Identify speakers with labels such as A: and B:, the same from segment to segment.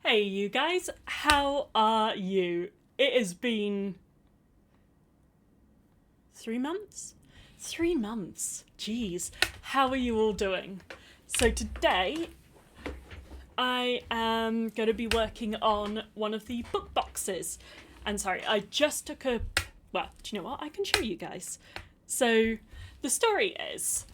A: Hey, you guys, how are you? It has been 3 months? 3 months. Jeez, how are you all doing? So, today I am going to be working on one of the book boxes. And sorry, I just took a. Well, do you know what? I can show you guys. So, the story is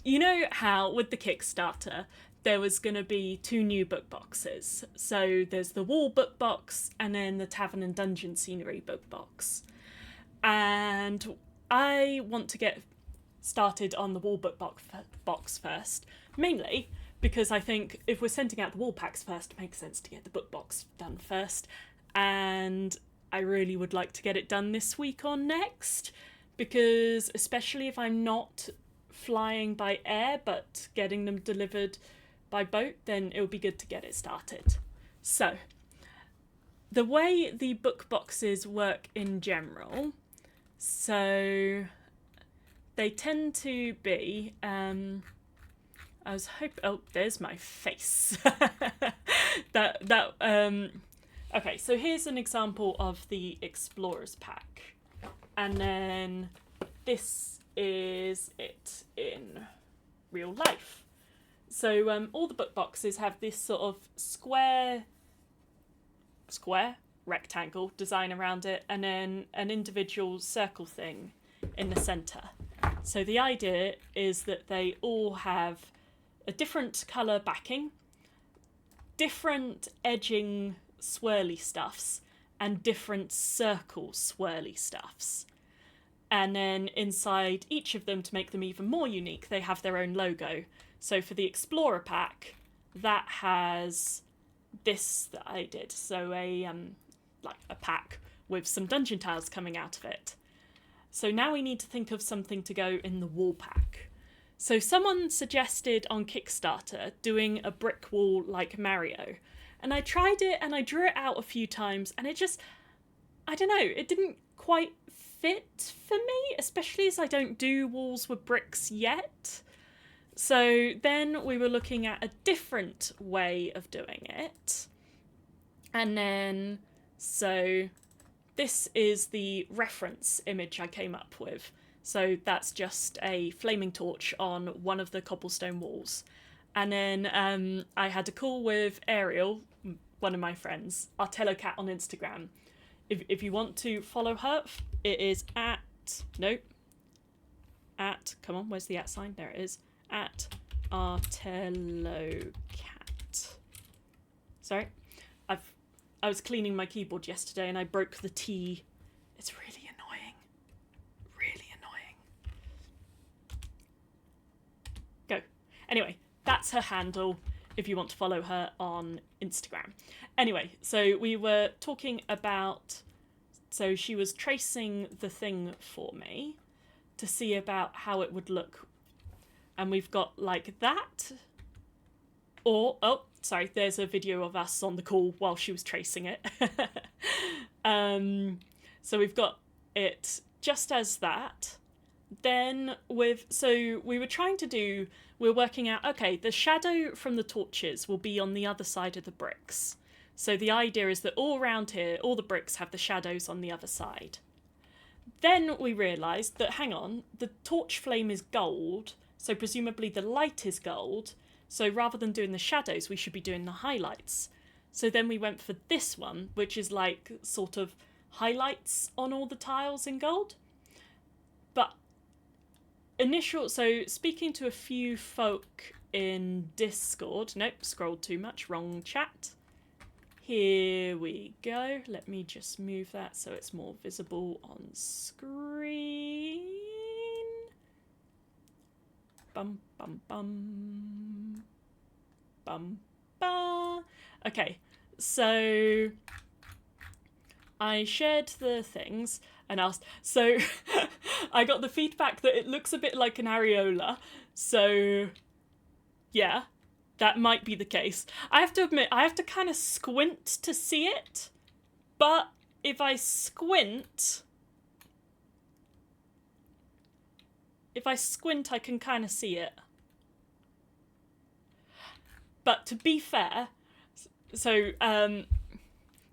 A: you know how with the Kickstarter there was going to be two new book boxes. So there's the wall book box and then the tavern and dungeon scenery book box. And I want to get started on the wall book box first, mainly because I think if we're sending out the wall packs first, it makes sense to get the book box done first. And I really would like to get it done this week or next, because especially if I'm not flying by air but getting them delivered by boat, then it would be good to get it started. So, the way the book boxes work in general, so they tend to be, I was hoping, oh, there's my face. Okay, so here's an example of the Explorers pack. And then this is it in real life. So all the book boxes have this sort of square rectangle design around it, and then an individual circle thing in the centre. So the idea is that they all have a different colour backing, different edging swirly stuffs, and different circle swirly stuffs. And then inside each of them, to make them even more unique, they have their own logo. So for the Explorer pack, that has this that I did. So like a pack with some dungeon tiles coming out of it. So now we need to think of something to go in the wall pack. So someone suggested on Kickstarter doing a brick wall like Mario. And I tried it and I drew it out a few times, and it just, I don't know, it didn't quite fit for me, especially as I don't do walls with bricks yet. So then we were looking at a different way of doing it. And then, so this is the reference image I came up with. So that's just a flaming torch on one of the cobblestone walls. And then I had a call with Ariel, one of my friends, Artellocat on Instagram. If you want to follow her, it is come on, where's the @ sign? There it is. At Artellocat. Sorry, I was cleaning my keyboard yesterday and I broke the T. It's really annoying. Really annoying. Go. Anyway, that's her handle if you want to follow her on Instagram. Anyway, so we were talking about, so she was tracing the thing for me to see about how it would look. And we've got like that. Or, oh, sorry, there's a video of us on the call while she was tracing it. So we've got it just as that. Then so we were trying to do, we're working out, okay, the shadow from the torches will be on the other side of the bricks. So the idea is that all around here, all the bricks have the shadows on the other side. Then we realised that, hang on, the torch flame is gold, so presumably the light is gold. So rather than doing the shadows, we should be doing the highlights. So then we went for this one, which is like sort of highlights on all the tiles in gold. But so speaking to a few folk in Discord, nope, scrolled too much, wrong chat. Here we go. Let me just move that so it's more visible on screen. Bum, bum, bum. Bum, ba. Okay, so I shared the things and asked, so I got the feedback that it looks a bit like an areola, so yeah, that might be the case. I have to admit, I have to kind of squint to see it, but if I squint, I can kind of see it. But to be fair, So,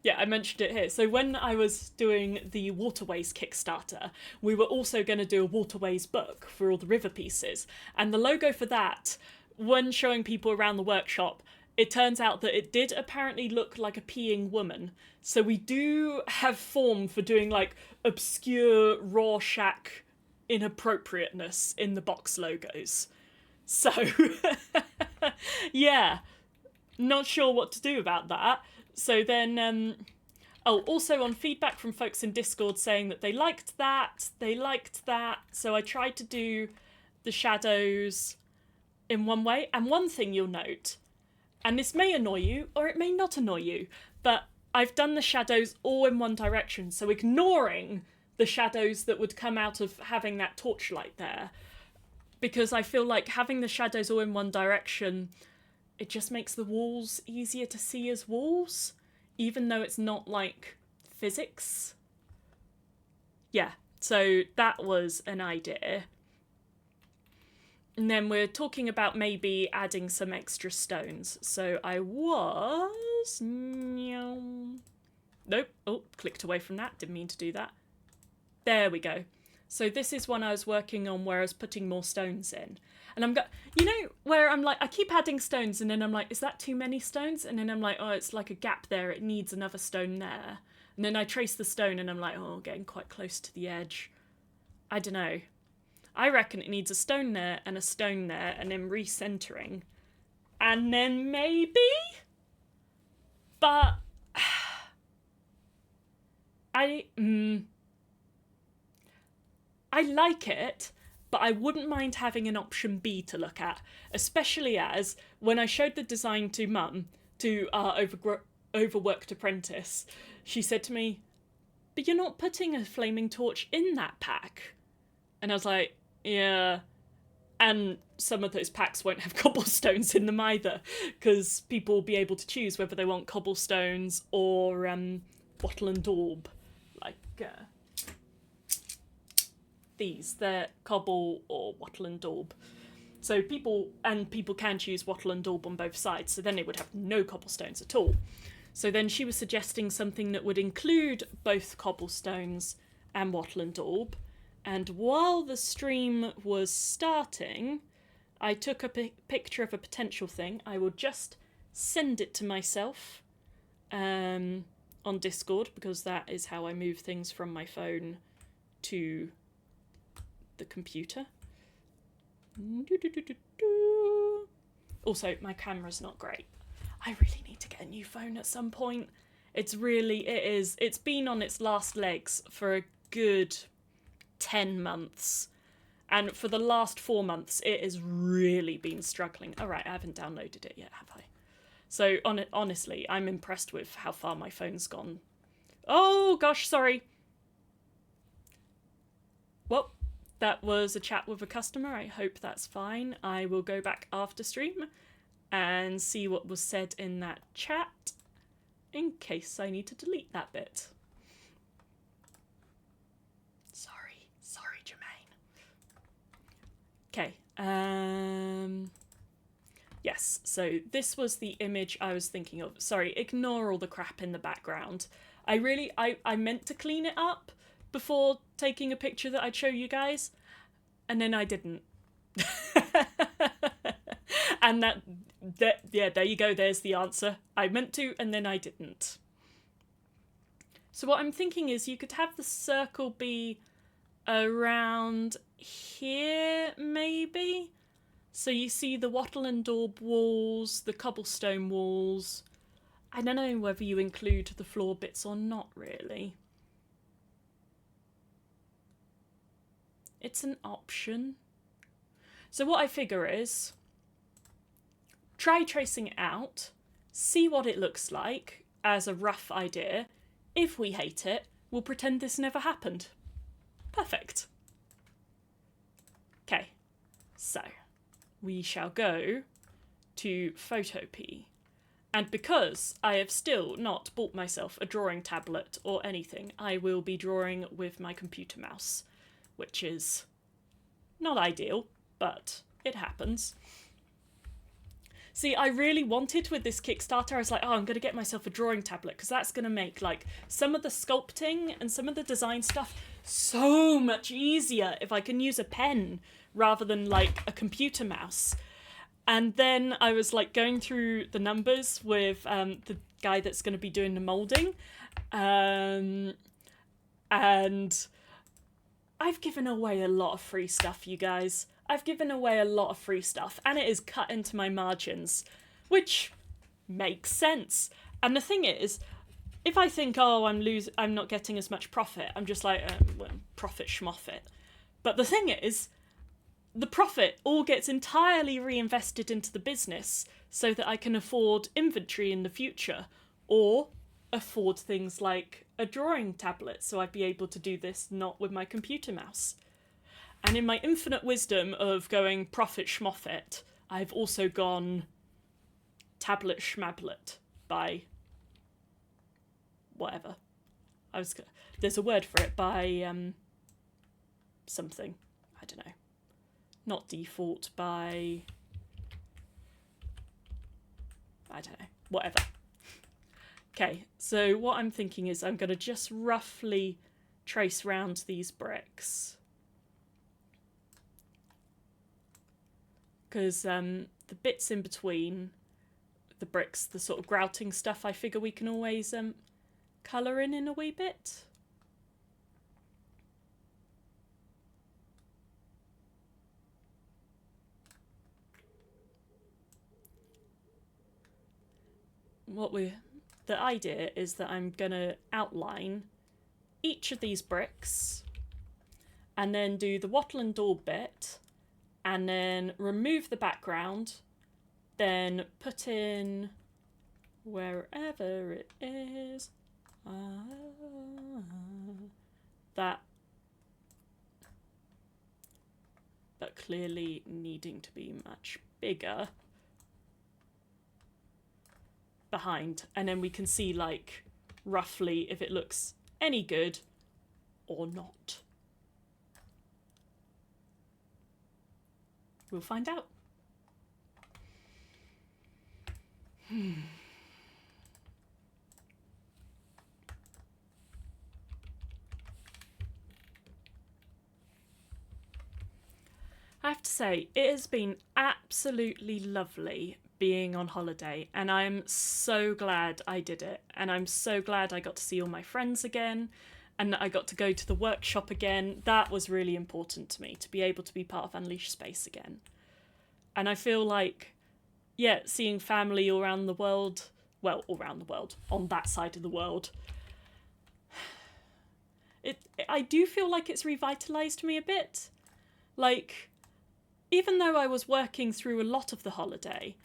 A: yeah, I mentioned it here. So when I was doing the Waterways Kickstarter, we were also going to do a Waterways book for all the river pieces. And the logo for that, when showing people around the workshop, it turns out that it did apparently look like a peeing woman. So we do have form for doing like obscure Rorschach inappropriateness in the box logos. So, yeah, not sure what to do about that. So then, oh, also on feedback from folks in Discord saying that they liked that. So I tried to do the shadows in one way. And one thing you'll note, and this may annoy you or it may not annoy you, but I've done the shadows all in one direction. So ignoring the shadows that would come out of having that torchlight there. Because I feel like having the shadows all in one direction, it just makes the walls easier to see as walls, even though it's not like physics. Yeah, so that was an idea. And then we're talking about maybe adding some extra stones. So I was... Nope. Oh, clicked away from that. Didn't mean to do that. There we go. So this is one I was working on where I was putting more stones in. And I'm you know, where I'm like, I keep adding stones and then I'm like, is that too many stones? And then I'm like, oh, it's like a gap there. It needs another stone there. And then I trace the stone and I'm like, oh, getting quite close to the edge. I don't know. I reckon it needs a stone there and a stone there and then recentering. And then maybe? But I like it, but I wouldn't mind having an option B to look at, especially as when I showed the design to Mum, to our overworked apprentice, she said to me, but you're not putting a flaming torch in that pack. And I was like, yeah. And some of those packs won't have cobblestones in them either, because people will be able to choose whether they want cobblestones or wattle and daub. Like, these, they're cobble or wattle and daub. So people can choose wattle and daub on both sides, so then they would have no cobblestones at all. So then she was suggesting something that would include both cobblestones and wattle and daub. And while the stream was starting, I took a picture of a potential thing. I will just send it to myself on Discord, because that is how I move things from my phone to the computer. Also, my camera's not great. I really need to get a new phone at some point. It's been on its last legs for a good 10 months. And for the last 4 months, it has really been struggling. All right, I haven't downloaded it yet, have I? So, honestly, I'm impressed with how far my phone's gone. Oh, gosh, sorry. Well, that was a chat with a customer. I hope that's fine. I will go back after stream and see what was said in that chat in case I need to delete that bit. Sorry, Jermaine. Okay, yes, so this was the image I was thinking of. Sorry, ignore all the crap in the background. I meant to clean it up before taking a picture that I'd show you guys, and then I didn't. And yeah, there you go, there's the answer. I meant to, and then I didn't. So what I'm thinking is you could have the circle be around here, maybe? So you see the wattle and daub walls, the cobblestone walls. I don't know whether you include the floor bits or not, really. It's an option. So what I figure is, try tracing it out, see what it looks like as a rough idea. If we hate it, we'll pretend this never happened. Perfect. Okay, so we shall go to Photopea. And because I have still not bought myself a drawing tablet or anything, I will be drawing with my computer mouse, which is not ideal, but it happens. See, I really wanted with this Kickstarter, I was like, oh, I'm going to get myself a drawing tablet because that's going to make like some of the sculpting and some of the design stuff so much easier if I can use a pen rather than like a computer mouse. And then I was like going through the numbers with the guy that's going to be doing the molding. And I've given away a lot of free stuff, you guys. I've given away a lot of free stuff, and it is cut into my margins, which makes sense. And the thing is, if I think, oh, I'm not getting as much profit, I'm just like, well, profit schmoffit. But the thing is, the profit all gets entirely reinvested into the business so that I can afford inventory in the future, or afford things like a drawing tablet so I'd be able to do this not with my computer mouse. And in my infinite wisdom of going profit schmoffit, I've also gone tablet schmablet by whatever. There's a word for it, by something. I don't know. Not default, by I don't know. Whatever. Okay, so what I'm thinking is I'm going to just roughly trace round these bricks. Because the bits in between the bricks, the sort of grouting stuff, I figure we can always colour in a wee bit. The idea is that I'm going to outline each of these bricks and then do the wattle and daub bit, and then remove the background, then put in wherever it is that, but clearly needing to be much bigger, behind, and then we can see like roughly if it looks any good or not. We'll find out. I have to say, it has been absolutely lovely being on holiday, and I'm so glad I did it, and I'm so glad I got to see all my friends again, and I got to go to the workshop again. That was really important to me, to be able to be part of Unleash Space again. And I feel like, yeah, seeing family all around the world, well, all around the world, on that side of the world, I do feel like it's revitalised me a bit. Like, even though I was working through a lot of the holiday,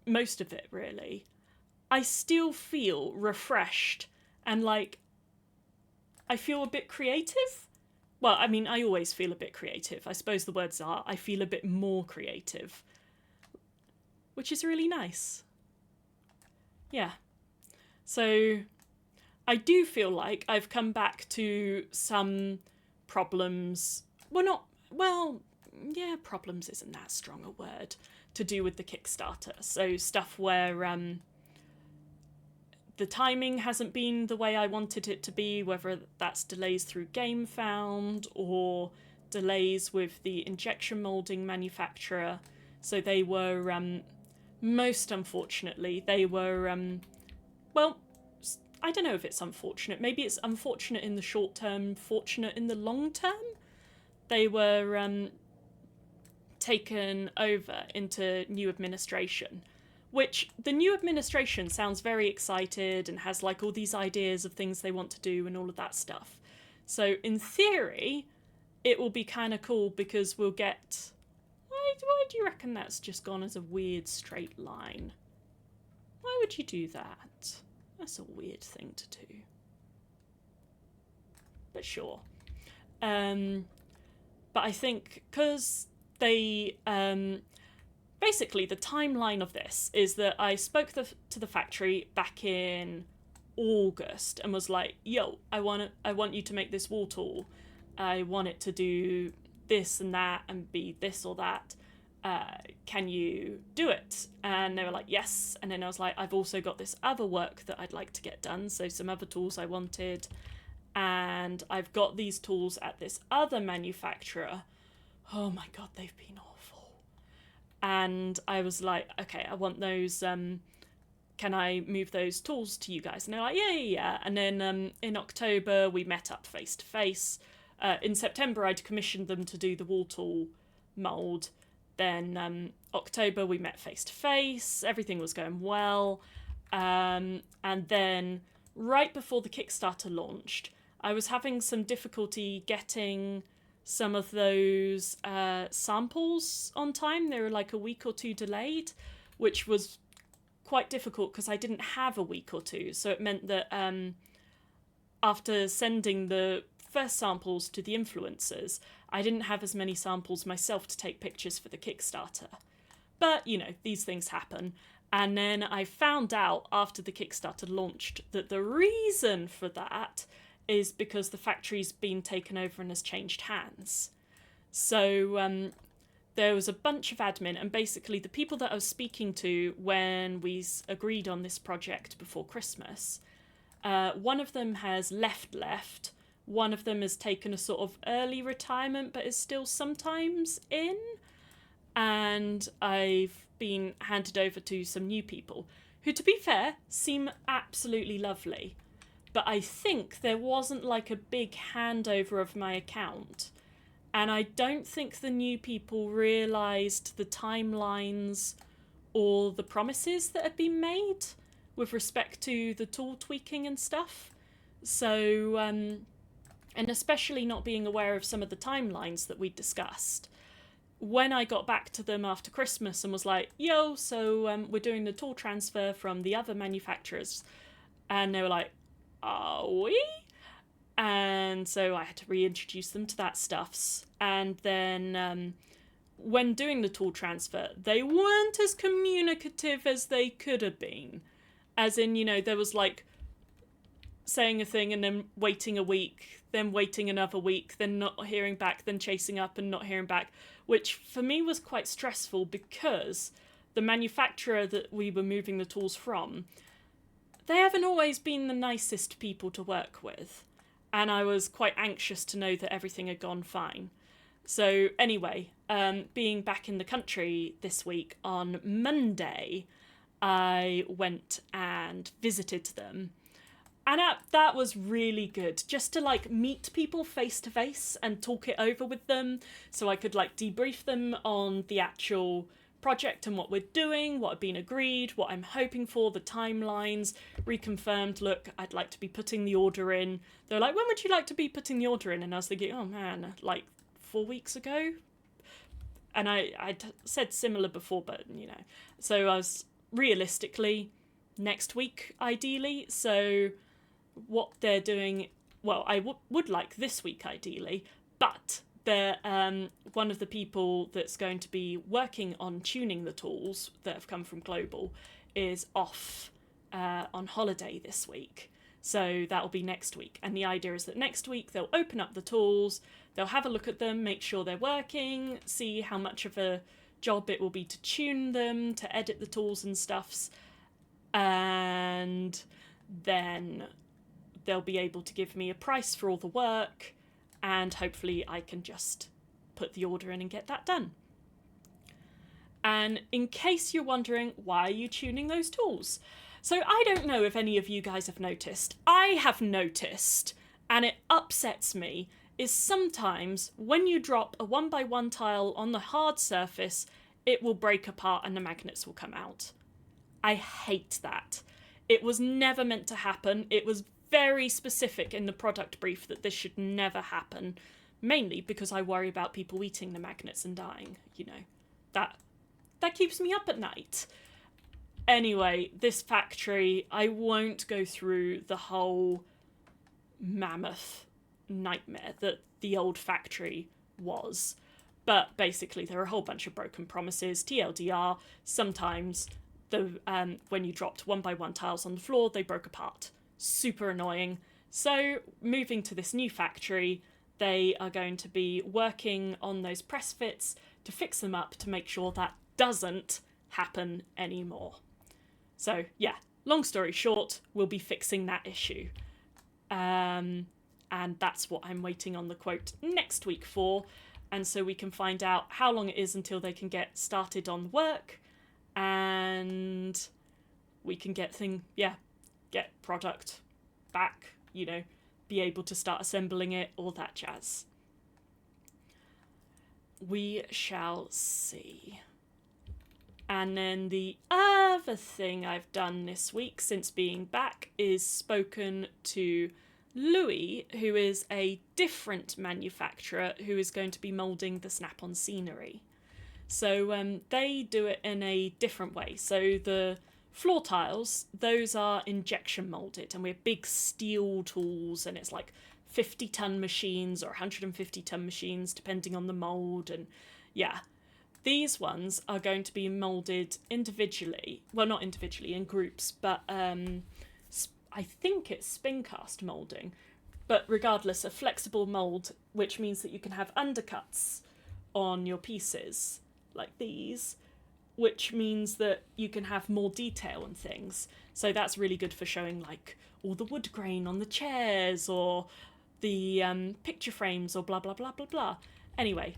A: most of it really, I still feel refreshed and like I feel a bit creative. Well, I mean, I always feel a bit creative. I suppose the words are, I feel a bit more creative, which is really nice. Yeah. So I do feel like I've come back to some problems. Yeah, problems isn't that strong a word, to do with the Kickstarter. So stuff where the timing hasn't been the way I wanted it to be, whether that's delays through GameFound or delays with the injection moulding manufacturer. So they were, most unfortunately, they were, well, I don't know if it's unfortunate. Maybe it's unfortunate in the short term, fortunate in the long term. They were taken over into new administration, which the new administration sounds very excited and has like all these ideas of things they want to do and all of that stuff. So in theory, it will be kind of cool because we'll get... Why do you reckon that's just gone as a weird straight line? Why would you do that? That's a weird thing to do. But sure. But I think because they... basically, the timeline of this is that I spoke to the factory back in August and was like, yo, I want you to make this wall tool. I want it to do this and that and be this or that. can you do it? And they were like, yes. And then I was like, I've also got this other work that I'd like to get done, so some other tools I wanted, and I've got these tools at this other manufacturer. Oh my god, they've been awful. And I was like, okay, I want those, can I move those tools to you guys? And they're like, yeah. And then in October we met up face to face. In September I'd commissioned them to do the wall tool mould. Then October we met face to face. Everything was going well. And then right before the Kickstarter launched, I was having some difficulty getting some of those samples on time. They were like a week or two delayed, which was quite difficult because I didn't have a week or two. So it meant that after sending the first samples to the influencers, I didn't have as many samples myself to take pictures for the Kickstarter. But, you know, these things happen. And then I found out after the Kickstarter launched that the reason for that is because the factory's been taken over and has changed hands. So there was a bunch of admin, and basically the people that I was speaking to when we agreed on this project before Christmas, one of them has left. One of them has taken a sort of early retirement but is still sometimes in. And I've been handed over to some new people who, to be fair, seem absolutely lovely. But I think there wasn't like a big handover of my account. And I don't think the new people realised the timelines or the promises that had been made with respect to the tool tweaking and stuff. So, and especially not being aware of some of the timelines that we discussed. When I got back to them after Christmas and was like, yo, so we're doing the tool transfer from the other manufacturers. And they were like, are we? And so I had to reintroduce them to that stuffs. And then when doing the tool transfer, they weren't as communicative as they could have been. As in, you know, there was like saying a thing and then waiting a week, then waiting another week, then not hearing back, then chasing up and not hearing back, which for me was quite stressful because the manufacturer that we were moving the tools from, they haven't always been the nicest people to work with. And I was quite anxious to know that everything had gone fine. So anyway, being back in the country this week on Monday, I went and visited them. And that was really good, just to like meet people face to face and talk it over with them, so I could like debrief them on the actual project and what we're doing, what had been agreed, what I'm hoping for, the timelines, reconfirmed, look, I'd like to be putting the order in. They're like, when would you like to be putting the order in? And I was thinking, oh man, like 4 weeks ago? And I'd said similar before, but you know. So I was realistically next week, ideally. So what they're doing, well, I would like this week, ideally, but they're, one of the people that's going to be working on tuning the tools that have come from Global is off on holiday this week. So that'll be next week. And the idea is that next week they'll open up the tools, they'll have a look at them, make sure they're working, see how much of a job it will be to tune them, to edit the tools and stuffs. And then they'll be able to give me a price for all the work, and hopefully I can just put the order in and get that done. And in case you're wondering, why are you tuning those tools? So I don't know if any of you guys have noticed. I have noticed, and it upsets me, is sometimes when you drop a 1x1 tile on the hard surface, it will break apart and the magnets will come out. I hate that. It was never meant to happen. It was very specific in the product brief that this should never happen, mainly because I worry about people eating the magnets and dying, you know. That keeps me up at night. Anyway, this factory, I won't go through the whole mammoth nightmare that the old factory was, but basically there are a whole bunch of broken promises. TLDR, sometimes when you dropped 1x1 tiles on the floor, they broke apart. Super annoying. So moving to this new factory, they are going to be working on those press fits to fix them up to make sure that doesn't happen anymore. So yeah, long story short, we'll be fixing that issue. And that's what I'm waiting on the quote next week for. And so we can find out how long it is until they can get started on work, and we can get product back, be able to start assembling it, all that jazz. We shall see. And then the other thing I've done this week since being back is spoken to Louis, who is a different manufacturer who is going to be moulding the Snap-on scenery. So they do it in a different way. So the floor tiles, those are injection moulded, and we're big steel tools, and it's like 50-ton machines or 150-ton machines, depending on the mould. And yeah, these ones are going to be moulded individually. Well, not individually, in groups, but I think it's spin cast moulding. But regardless, a flexible mould, which means that you can have undercuts on your pieces, like these, which means that you can have more detail and things. So that's really good for showing like all the wood grain on the chairs or the picture frames or blah, blah, blah, blah, blah. Anyway,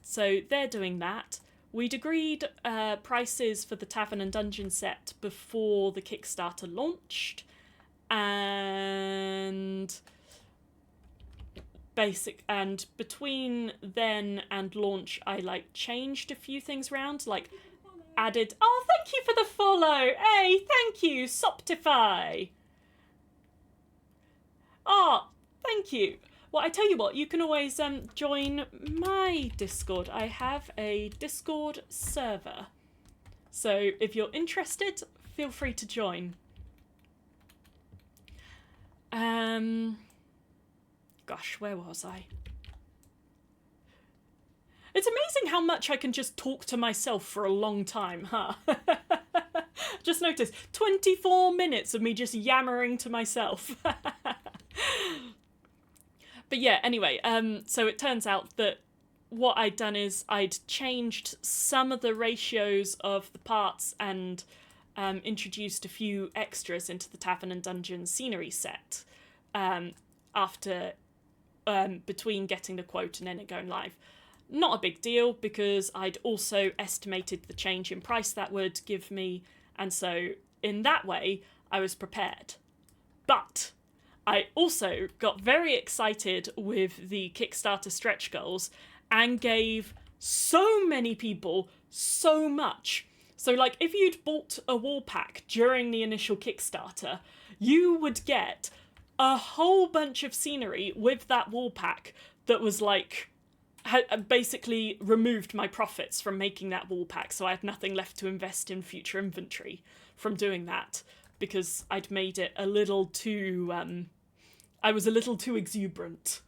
A: so they're doing that. We'd agreed prices for the Tavern and Dungeon set before the Kickstarter launched, and between then and launch I changed a few things around, added, oh, thank you for the follow, hey, thank you, Soptify. Oh, thank you. Well, I tell you what, you can always join my Discord. I have a Discord server. So if you're interested, feel free to join. Gosh, where was I? It's amazing how much I can just talk to myself for a long time, huh? Just notice, 24 minutes of me just yammering to myself. But yeah, anyway, so it turns out that what I'd done is I'd changed some of the ratios of the parts and introduced a few extras into the Tavern and Dungeon scenery set between getting the quote and then it going live. Not a big deal, because I'd also estimated the change in price that would give me, and so in that way I was prepared. But I also got very excited with the Kickstarter stretch goals and gave so many people so much. So if you'd bought a wall pack during the initial Kickstarter, you would get a whole bunch of scenery with that wall pack that was basically removed my profits from making that wall pack, so I had nothing left to invest in future inventory from doing that, because I'd made it a little too... I was a little too exuberant.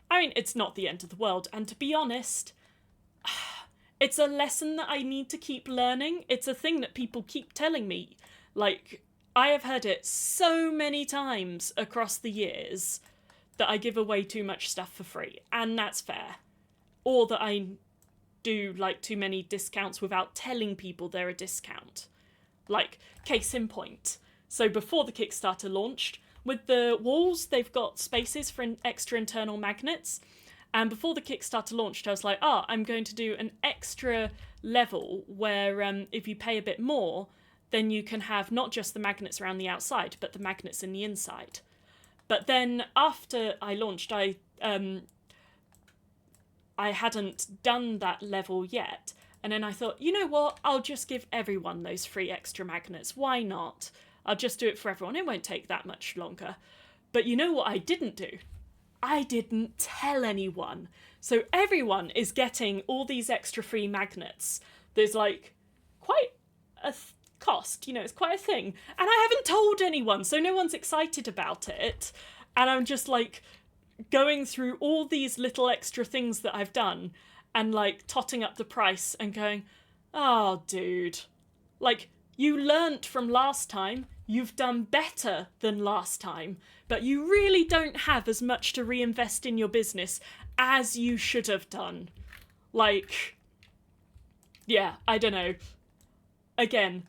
A: I mean, it's not the end of the world, and to be honest, it's a lesson that I need to keep learning. It's a thing that people keep telling me. I have heard it so many times across the years that I give away too much stuff for free, and that's fair. Or that I do, too many discounts without telling people they're a discount. Case in point. So before the Kickstarter launched, with the walls, they've got spaces for extra internal magnets. And before the Kickstarter launched, I was like, I'm going to do an extra level where if you pay a bit more, then you can have not just the magnets around the outside, but the magnets in the inside. But then after I launched, I hadn't done that level yet. And then I thought, you know what? I'll just give everyone those free extra magnets. Why not? I'll just do it for everyone. It won't take that much longer. But you know what I didn't do? I didn't tell anyone. So everyone is getting all these extra free magnets. There's quite a cost, it's quite a thing. And I haven't told anyone, so no one's excited about it. And I'm just going through all these little extra things that I've done and totting up the price and going, oh, dude, you learnt from last time. You've done better than last time, but you really don't have as much to reinvest in your business as you should have done. Like, yeah, I don't know. Again,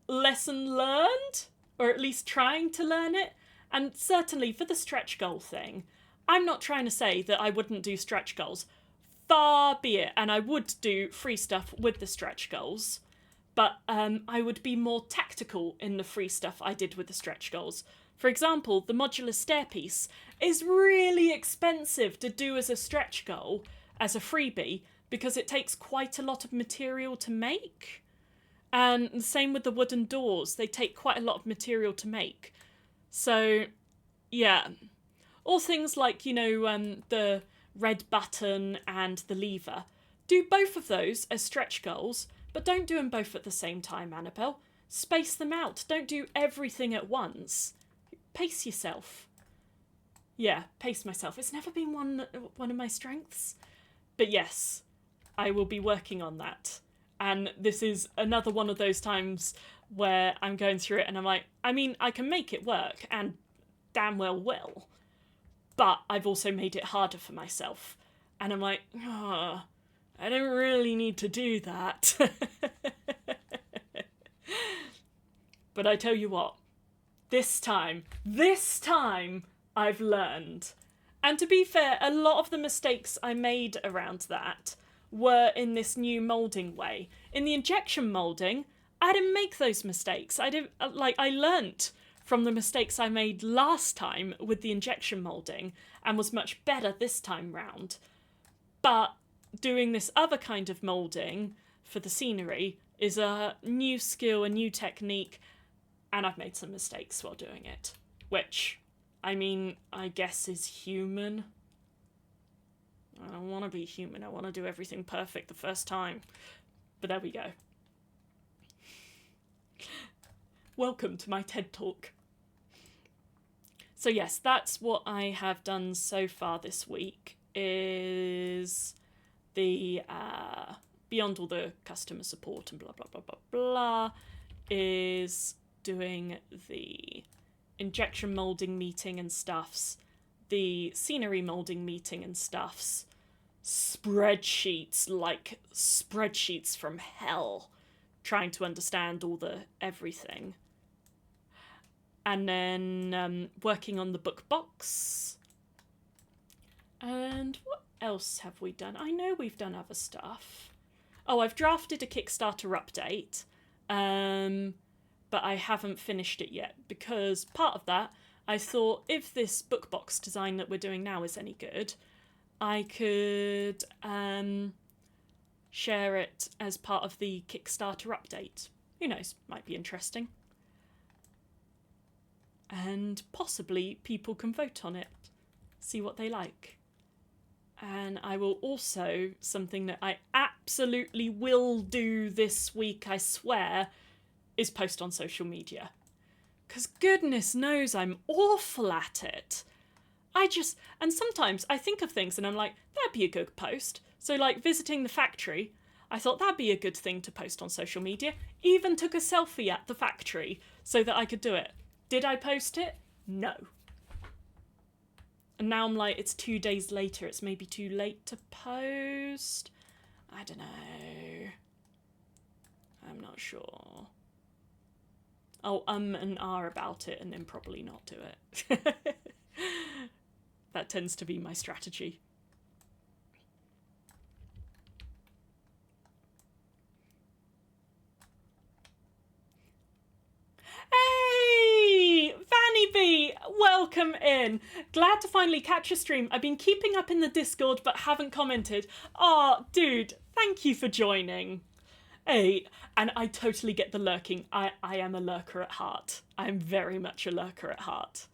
A: lesson learned, or at least trying to learn it. And certainly for the stretch goal thing, I'm not trying to say that I wouldn't do stretch goals. Far be it, and I would do free stuff with the stretch goals, but I would be more tactical in the free stuff I did with the stretch goals. For example, the modular stairpiece is really expensive to do as a stretch goal, as a freebie, because it takes quite a lot of material to make. And the same with the wooden doors, they take quite a lot of material to make. So, yeah. Or things like, the red button and the lever. Do both of those as stretch goals, but don't do them both at the same time, Annabelle. Space them out. Don't do everything at once. Pace yourself. Yeah, pace myself. It's never been one of my strengths. But yes, I will be working on that. And this is another one of those times where I'm going through it and I'm like, I mean, I can make it work, and damn well will. But I've also made it harder for myself. And I'm like, oh, I don't really need to do that. But I tell you what, this time, I've learned. And to be fair, a lot of the mistakes I made around that were in this new moulding way. In the injection moulding, I didn't make those mistakes. I learnt from the mistakes I made last time with the injection moulding and was much better this time round. But doing this other kind of moulding for the scenery is a new skill, a new technique, and I've made some mistakes while doing it, which, I mean, I guess is human. I don't want to be human. I want to do everything perfect the first time. But there we go. Welcome to my TED Talk. So yes, that's what I have done so far this week, is the, beyond all the customer support and blah, blah, blah, blah, blah, is doing the injection moulding meeting and stuffs, the scenery moulding meeting and stuffs, spreadsheets from hell, trying to understand all the everything. And then working on the book box. And what else have we done? I know we've done other stuff. Oh, I've drafted a Kickstarter update, but I haven't finished it yet, because part of that, I thought if this book box design that we're doing now is any good, I could share it as part of the Kickstarter update. Who knows, might be interesting. And possibly people can vote on it, see what they like. And I will also, something that I absolutely will do this week, I swear, is post on social media. Because goodness knows I'm awful at it. And sometimes I think of things and I'm like, that'd be a good post. So like visiting the factory, I thought that'd be a good thing to post on social media. Even took a selfie at the factory so that I could do it. Did I post it? No. And now I'm like, it's 2 days later. It's maybe too late to post. I don't know. I'm not sure. I'll and ah about it and then probably not do it. That tends to be my strategy. Hey! Vanny B! Welcome in. Glad to finally catch a stream. I've been keeping up in the Discord but haven't commented. Oh, dude, thank you for joining. Hey, and I totally get the lurking. I am a lurker at heart. I'm very much a lurker at heart.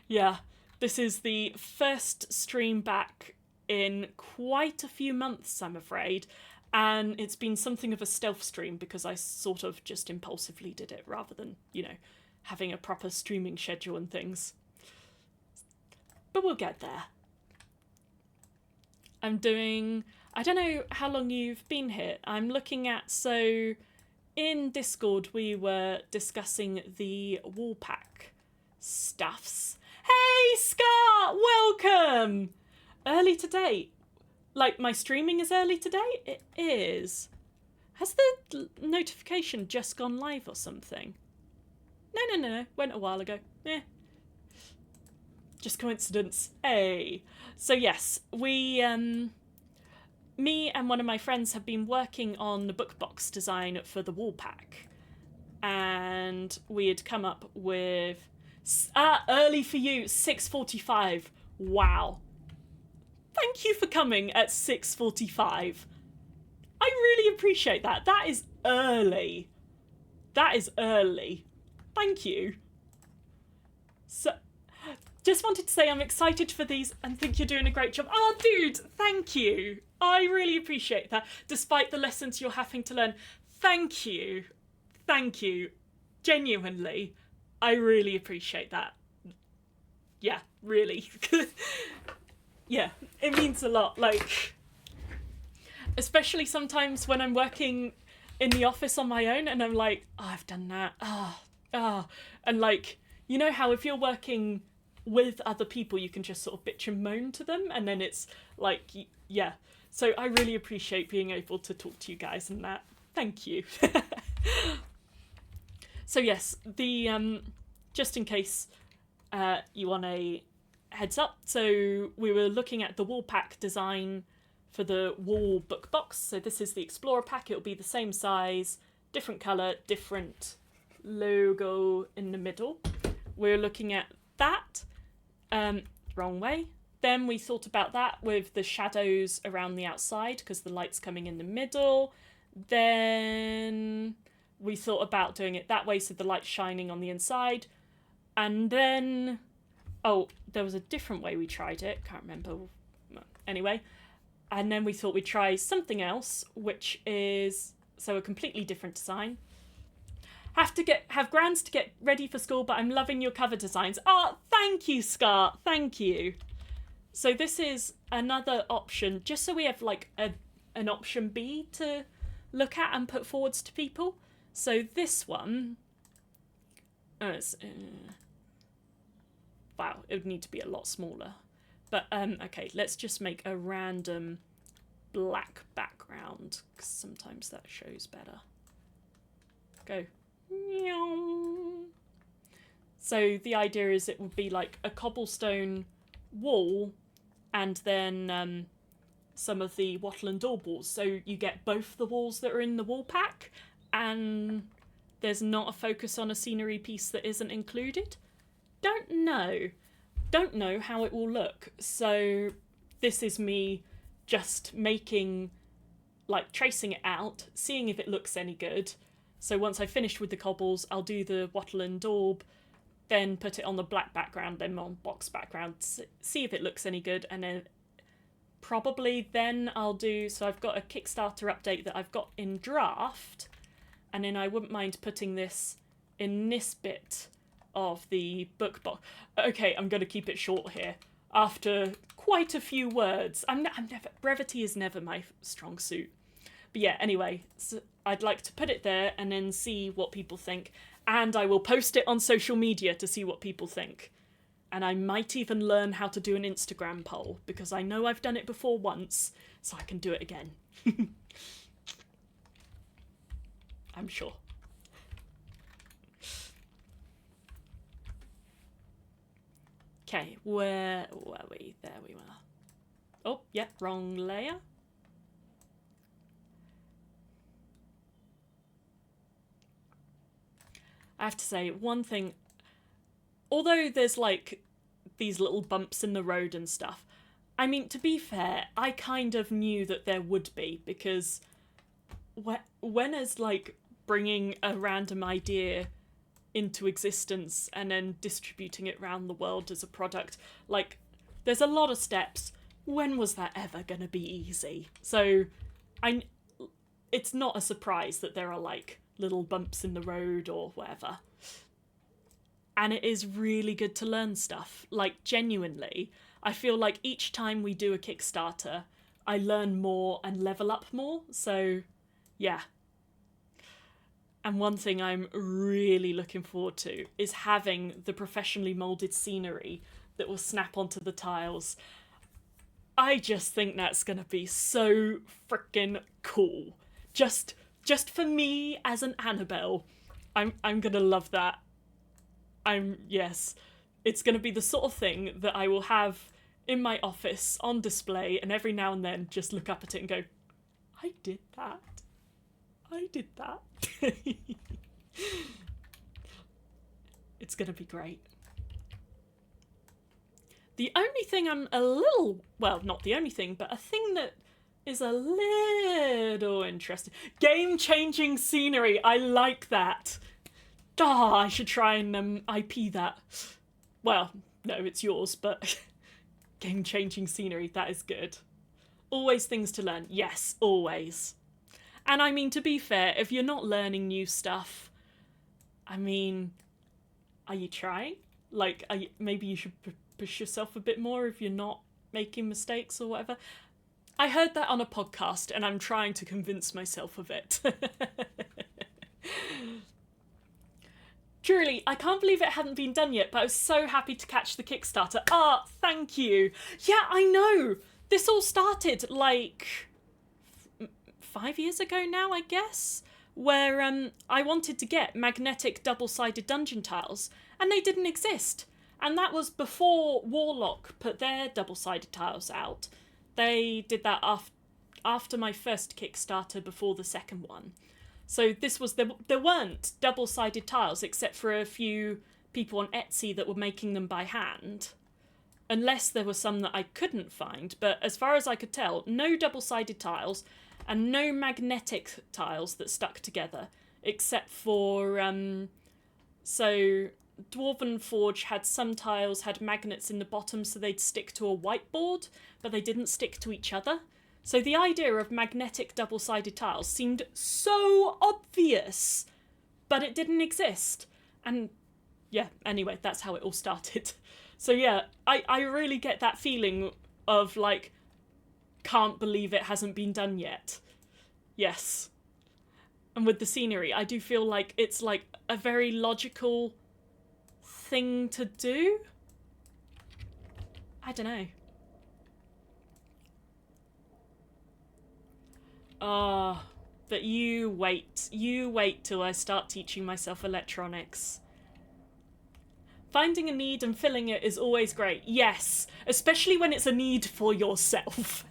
A: Yeah, this is the first stream back in quite a few months, I'm afraid. And it's been something of a stealth stream because I sort of just impulsively did it rather than, having a proper streaming schedule and things. But we'll get there. I'm doing... I don't know how long you've been here. I'm looking at... So, in Discord, we were discussing the wall pack stuffs. Hey, Scar! Welcome! Early today. like my streaming is early today? It is. Has the notification just gone live or something? No. Went a while ago. Just coincidence. Hey. So yes, we me and one of my friends have been working on the book box design for the wall pack. And we had come up with early for you, 6:45. Wow. Thank you for coming at 6:45. I really appreciate that. That is early. That is early. Thank you. So, just wanted to say I'm excited for these and think you're doing a great job. Oh, dude, thank you. I really appreciate that. Despite the lessons you're having to learn. Thank you. Thank you. Genuinely. I really appreciate that. Yeah, really. Yeah, it means a lot. Like, especially sometimes when I'm working in the office on my own and I'm like, oh, I've done that. And like, you know how if you're working with other people, you can just sort of bitch and moan to them, and then it's like, yeah. So I really appreciate being able to talk to you guys and that. Thank you. So yes, the just in case you want a heads up, so we were looking at the wall pack design for the wall book box. So this is the Explorer pack. It'll be the same size, different colour, different logo in the middle. We're looking at that. Wrong way. Then we thought about that with the shadows around the outside because the light's coming in the middle. Then we thought about doing it that way so the light's shining on the inside. And then, oh, there was a different way we tried it. Can't remember. Anyway. And then we thought we'd try something else, which is, so a completely different design. Have grands to get ready for school, but I'm loving your cover designs. Oh, thank you, Scar. Thank you. So this is another option, just so we have like an option B to look at and put forwards to people. So this one, wow, it would need to be a lot smaller. But okay, let's just make a random black background, because sometimes that shows better. Go. So the idea is it would be like a cobblestone wall and then some of the wattle and daub walls. So you get both the walls that are in the wall pack and there's not a focus on a scenery piece that isn't included. Don't know how it will look. So this is me just making, like tracing it out, seeing if it looks any good. So once I've finished with the cobbles, I'll do the wattle and daub, then put it on the black background, then on box background, see if it looks any good, and then probably then I'll do, so I've got a Kickstarter update that I've got in draft, and then I wouldn't mind putting this in this bit of the book box. Okay, I'm going to keep it short here. After quite a few words, brevity is never my strong suit. But yeah, anyway, so I'd like to put it there and then see what people think. And I will post it on social media to see what people think. And I might even learn how to do an Instagram poll, because I know I've done it before once, so I can do it again. I'm sure. Okay, where were we? There we were. Oh, yeah, wrong layer. I have to say, one thing, although there's like these little bumps in the road and stuff, I mean, to be fair, I kind of knew that there would be, because when is like bringing a random idea into existence and then distributing it around the world as a product, like there's a lot of steps. When was that ever going to be easy? So it's not a surprise that there are like little bumps in the road or whatever. And it is really good to learn stuff. Like, genuinely, I feel like each time we do a Kickstarter, I learn more and level up more. So, yeah. And one thing I'm really looking forward to is having the professionally moulded scenery that will snap onto the tiles. I just think that's gonna be so freaking cool. Just for me as an Annabelle, I'm gonna love that. Yes. It's gonna be the sort of thing that I will have in my office on display, and every now and then just look up at it and go, I did that. I did that. It's gonna be great. The only thing I'm a little, well, not the only thing, but a thing that is a little interesting. Game-changing scenery. I like that. I should try and IP that. Well, no, it's yours, but game-changing scenery, that is good. Always things to learn. Yes, always. And I mean, to be fair, if you're not learning new stuff, I mean, are you trying? Like, maybe you should push yourself a bit more if you're not making mistakes or whatever. I heard that on a podcast and I'm trying to convince myself of it. Truly, I can't believe it hadn't been done yet, but I was so happy to catch the Kickstarter. Thank you. Yeah, I know. This all started like 5 years ago now, I guess, where I wanted to get magnetic double-sided dungeon tiles and they didn't exist. And that was before Warlock put their double-sided tiles out. They did that after my first Kickstarter, before the second one. So this was, there weren't double-sided tiles except for a few people on Etsy that were making them by hand. Unless there were some that I couldn't find. But as far as I could tell, no double-sided tiles and no magnetic tiles that stuck together. Except for, so Dwarven Forge had some tiles had magnets in the bottom so they'd stick to a whiteboard, but they didn't stick to each other. So the idea of magnetic double-sided tiles seemed so obvious, but it didn't exist. And yeah, anyway, that's how it all started. So yeah, I really get that feeling of like, can't believe it hasn't been done yet. Yes. And with the scenery, I do feel like it's like a very logical thing to do. I don't know. But you wait till I start teaching myself electronics. Finding a need and filling it is always great. Yes, especially when it's a need for yourself.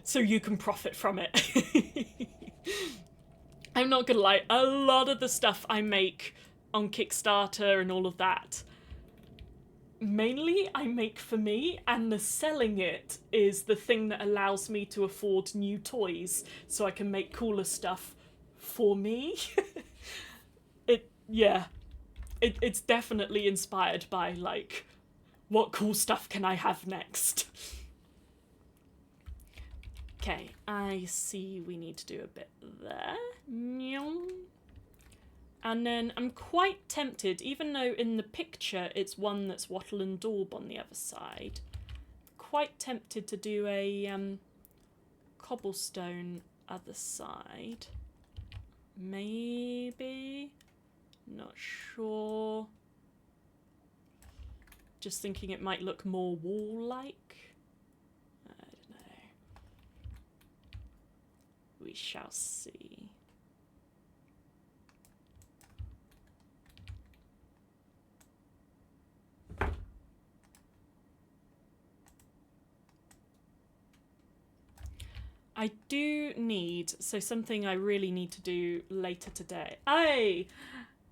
A: So you can profit from it. I'm not gonna lie, a lot of the stuff I make on Kickstarter and all of that, mainly I make for me, and the selling it is the thing that allows me to afford new toys so I can make cooler stuff for me. It's definitely inspired by, like, what cool stuff can I have next? Okay, I see we need to do a bit there. And then I'm quite tempted, even though in the picture it's one that's wattle and daub on the other side, quite tempted to do a cobblestone other side. Maybe? Not sure. Just thinking it might look more wall-like. I don't know. We shall see. I do need, so something I really need to do later today. Aye!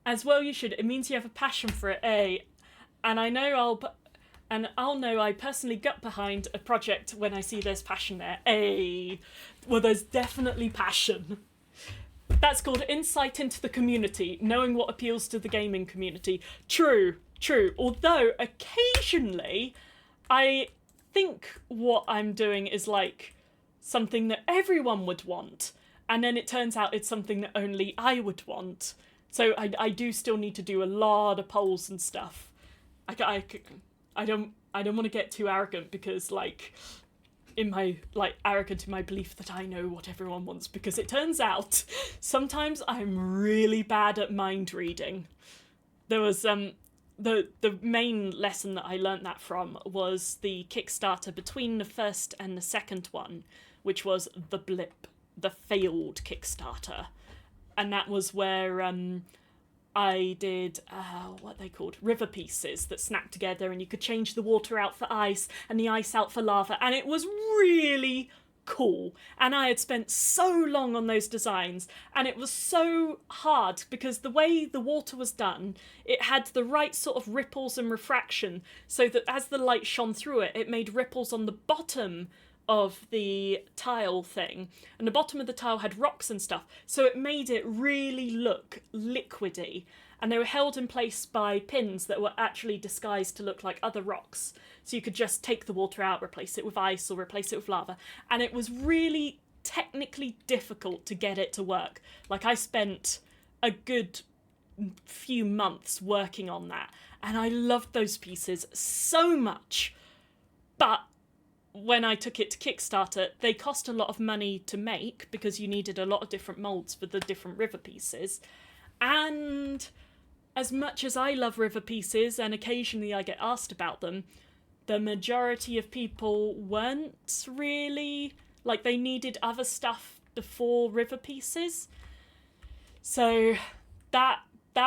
A: As well you should. It means you have a passion for it, eh? And I know I'll know I personally gut behind a project when I see there's passion there. Eh? Well, there's definitely passion. That's called insight into the community, knowing what appeals to the gaming community. True, true. Although, occasionally, I think what I'm doing is, like, something that everyone would want, and then it turns out it's something that only I would want. So I do still need to do a lot of polls and stuff. I don't want to get too arrogant because, like, arrogant in my belief that I know what everyone wants, because it turns out sometimes I'm really bad at mind reading. There was the main lesson that I learnt that from was the Kickstarter between the first and the second one, which was the blip, the failed Kickstarter. And that was where I did, what they called, river pieces that snapped together, and you could change the water out for ice and the ice out for lava, and it was really cool. And I had spent so long on those designs, and it was so hard because the way the water was done, it had the right sort of ripples and refraction, so that as the light shone through it, it made ripples on the bottom of the tile thing, and the bottom of the tile had rocks and stuff, so it made it really look liquidy, and they were held in place by pins that were actually disguised to look like other rocks, so you could just take the water out, replace it with ice or replace it with lava. And it was really technically difficult to get it to work. Like, I spent a good few months working on that, and I loved those pieces so much, but when I took it to Kickstarter, they cost a lot of money to make because you needed a lot of different molds for the different river pieces. And as much as I love river pieces and occasionally I get asked about them, the majority of people weren't really, like, they needed other stuff before river pieces. So that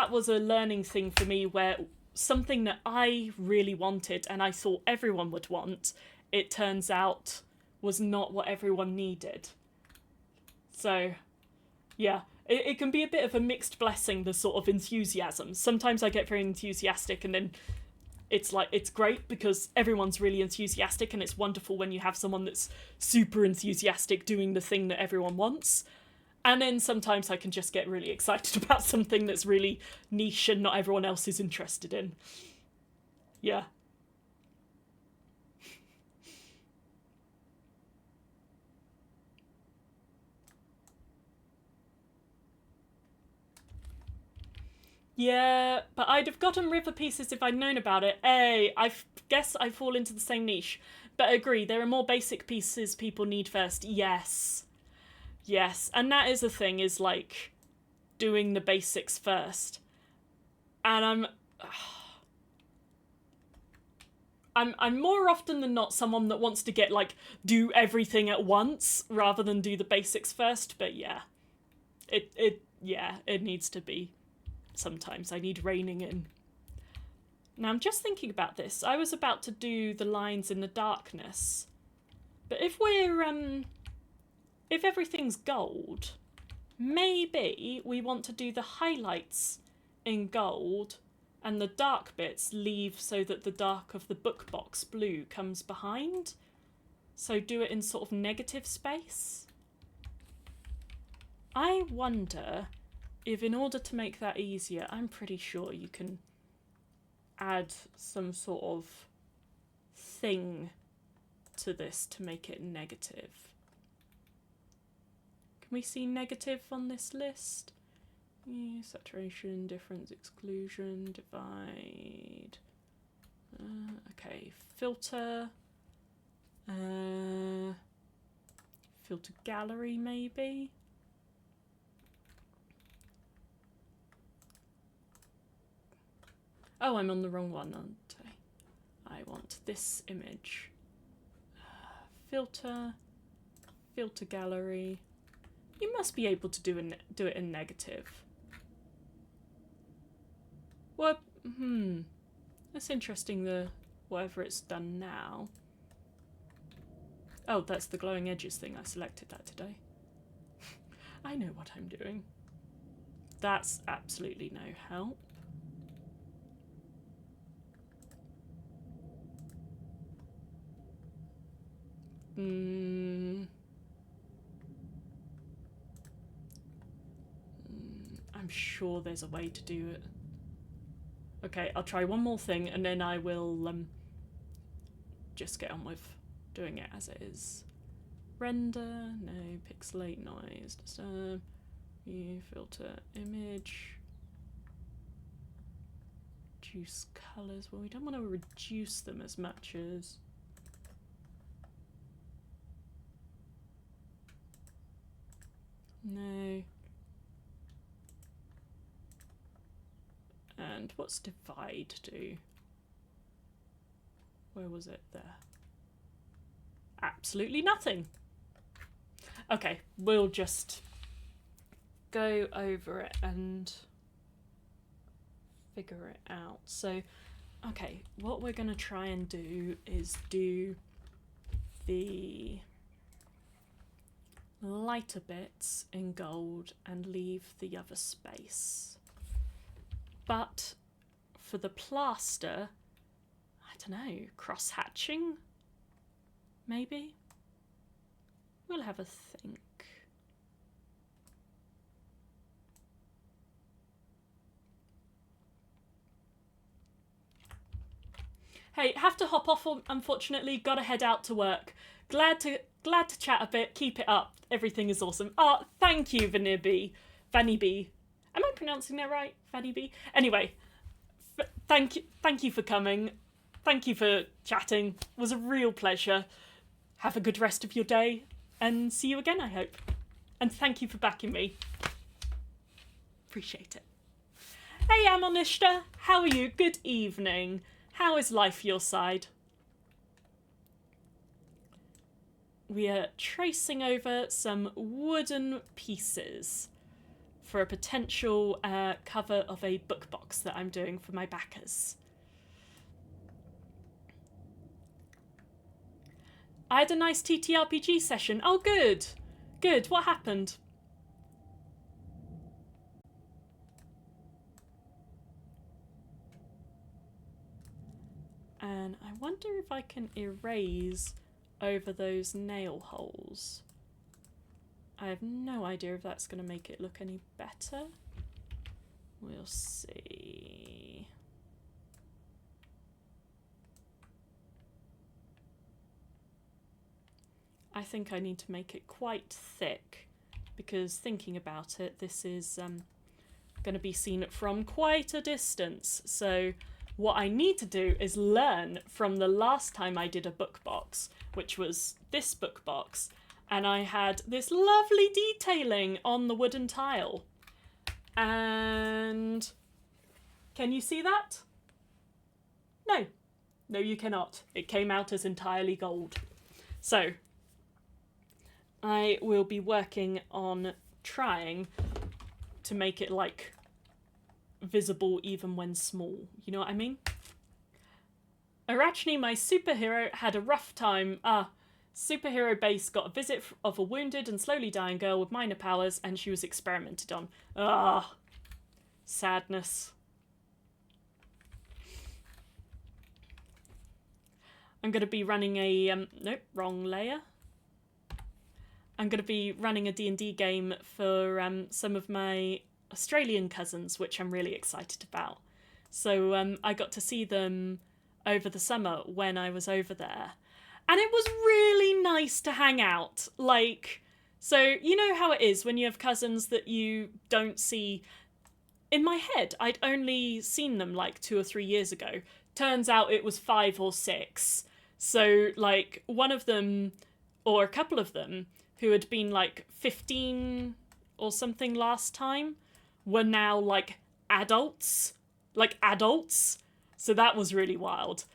A: was a learning thing for me, where something that I really wanted and I thought everyone would want, it turns out was not what everyone needed. So, yeah, it can be a bit of a mixed blessing, the sort of enthusiasm. Sometimes I get very enthusiastic, and then it's like, it's great because everyone's really enthusiastic, and it's wonderful when you have someone that's super enthusiastic doing the thing that everyone wants. And then sometimes I can just get really excited about something that's really niche and not everyone else is interested in. Yeah. Yeah, but I'd have gotten river pieces if I'd known about it. I guess I fall into the same niche. But I agree, there are more basic pieces people need first. Yes. Yes. And that is the thing, is like doing the basics first. And I'm more often than not someone that wants to get, like, do everything at once rather than do the basics first. But yeah. It needs to be. Sometimes I need reining in. Now I'm just thinking about this. I was about to do the lines in the darkness, but if everything's gold, maybe we want to do the highlights in gold and the dark bits leave so that the dark of the book box blue comes behind. So do it in sort of negative space. I wonder if, in order to make that easier, I'm pretty sure you can add some sort of thing to this to make it negative. Can we see negative on this list? Yeah, saturation, difference, exclusion, divide. Okay, filter. Filter gallery, maybe. Oh, I'm on the wrong one, aren't I? I want this image. Filter. Filter gallery. You must be able to do it in negative. Well, that's interesting, whatever it's done now. Oh, that's the glowing edges thing. I selected that today. I know what I'm doing. That's absolutely no help. I'm sure there's a way to do it. Okay, I'll try one more thing and then I will just get on with doing it as it is. Render, no, pixelate, noise, disturb, view, filter, image, reduce colours. Well, we don't want to reduce them as much as... No. And And what's divide do? Where was it? There. Absolutely nothing. Okay, we'll just go over it and figure it out. So, okay, what we're going to try and do is do the lighter bits in gold and leave the other space. But for the plaster, I don't know, cross-hatching? Maybe? We'll have a think. Hey, have to hop off, unfortunately. Gotta head out to work. Glad to chat a bit. Keep it up. Everything is awesome. Oh, thank you, Vanny B. Am I pronouncing that right? Vanny B? Anyway, thank you for coming. Thank you for chatting. It was a real pleasure. Have a good rest of your day, and see you again, I hope. And thank you for backing me. Appreciate it. Hey, Amonishta. How are you? Good evening. How is life your side? We are tracing over some wooden pieces for a potential cover of a book box that I'm doing for my backers. I had a nice TTRPG session. Oh, good. Good. What happened? And I wonder if I can erase over those nail holes. I have no idea if that's going to make it look any better. We'll see. I think I need to make it quite thick, because thinking about it, this is going to be seen from quite a distance. So what I need to do is learn from the last time I did a book box, which was this book box, and I had this lovely detailing on the wooden tile. And can you see that? No. No, you cannot. It came out as entirely gold. So I will be working on trying to make it like visible even when small. You know what I mean? Arachne, my superhero, had a rough time. Superhero base got a visit of a wounded and slowly dying girl with minor powers, and she was experimented on. Sadness. I'm going to be running a... nope, wrong layer. I'm going to be running a D&D game for some of my Australian cousins, which I'm really excited about. So I got to see them over the summer when I was over there. And it was really nice to hang out. Like, so you know how it is when you have cousins that you don't see. In my head, I'd only seen them like 2 or 3 years ago. Turns out it was 5 or 6. So like one of them, or a couple of them, who had been like 15 or something last time, were now like adults. So that was really wild.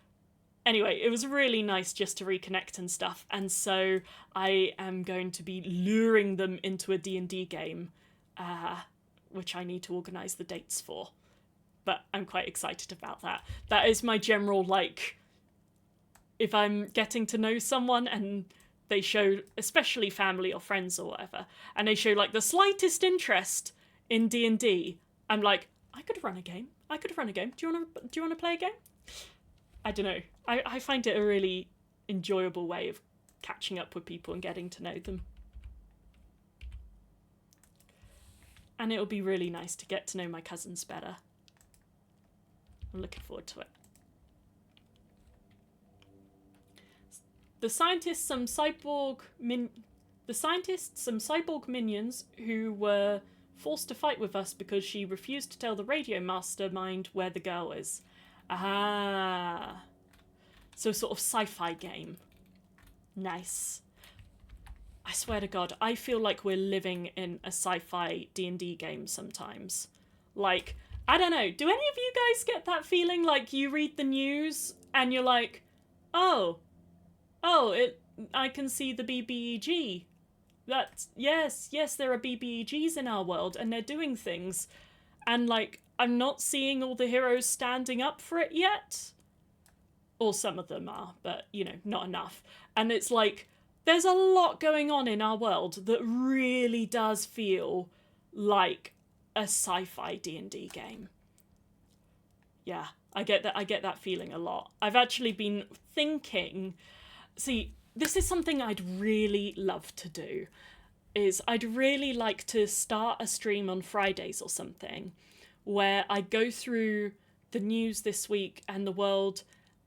A: Anyway, it was really nice just to reconnect and stuff. And so I am going to be luring them into a D&D game, which I need to organise the dates for. But I'm quite excited about that. That is my general, like, if I'm getting to know someone and they show, especially family or friends or whatever, and they show like the slightest interest in D&D, I'm like, I could run a game. Do you want to play a game? I don't know. I find it a really enjoyable way of catching up with people and getting to know them. And it'll be really nice to get to know my cousins better. I'm looking forward to it. The scientists, some cyborg minions who were forced to fight with us because she refused to tell the radio mastermind where the girl is. So sort of sci-fi game. Nice. I swear to God, I feel like we're living in a sci-fi D&D game sometimes. Like, I don't know. Do any of you guys get that feeling like you read the news and you're like, oh, I can see the BBEG. That's, yes, there are BBEGs in our world and they're doing things. And like, I'm not seeing all the heroes standing up for it yet. Or some of them are, but, you know, not enough. And it's like, there's a lot going on in our world that really does feel like a sci-fi D&D game. Yeah, I get that feeling a lot. I've actually been thinking, see, this is something I'd really love to do, is I'd really like to start a stream on Fridays or something where I go through the news this week and the world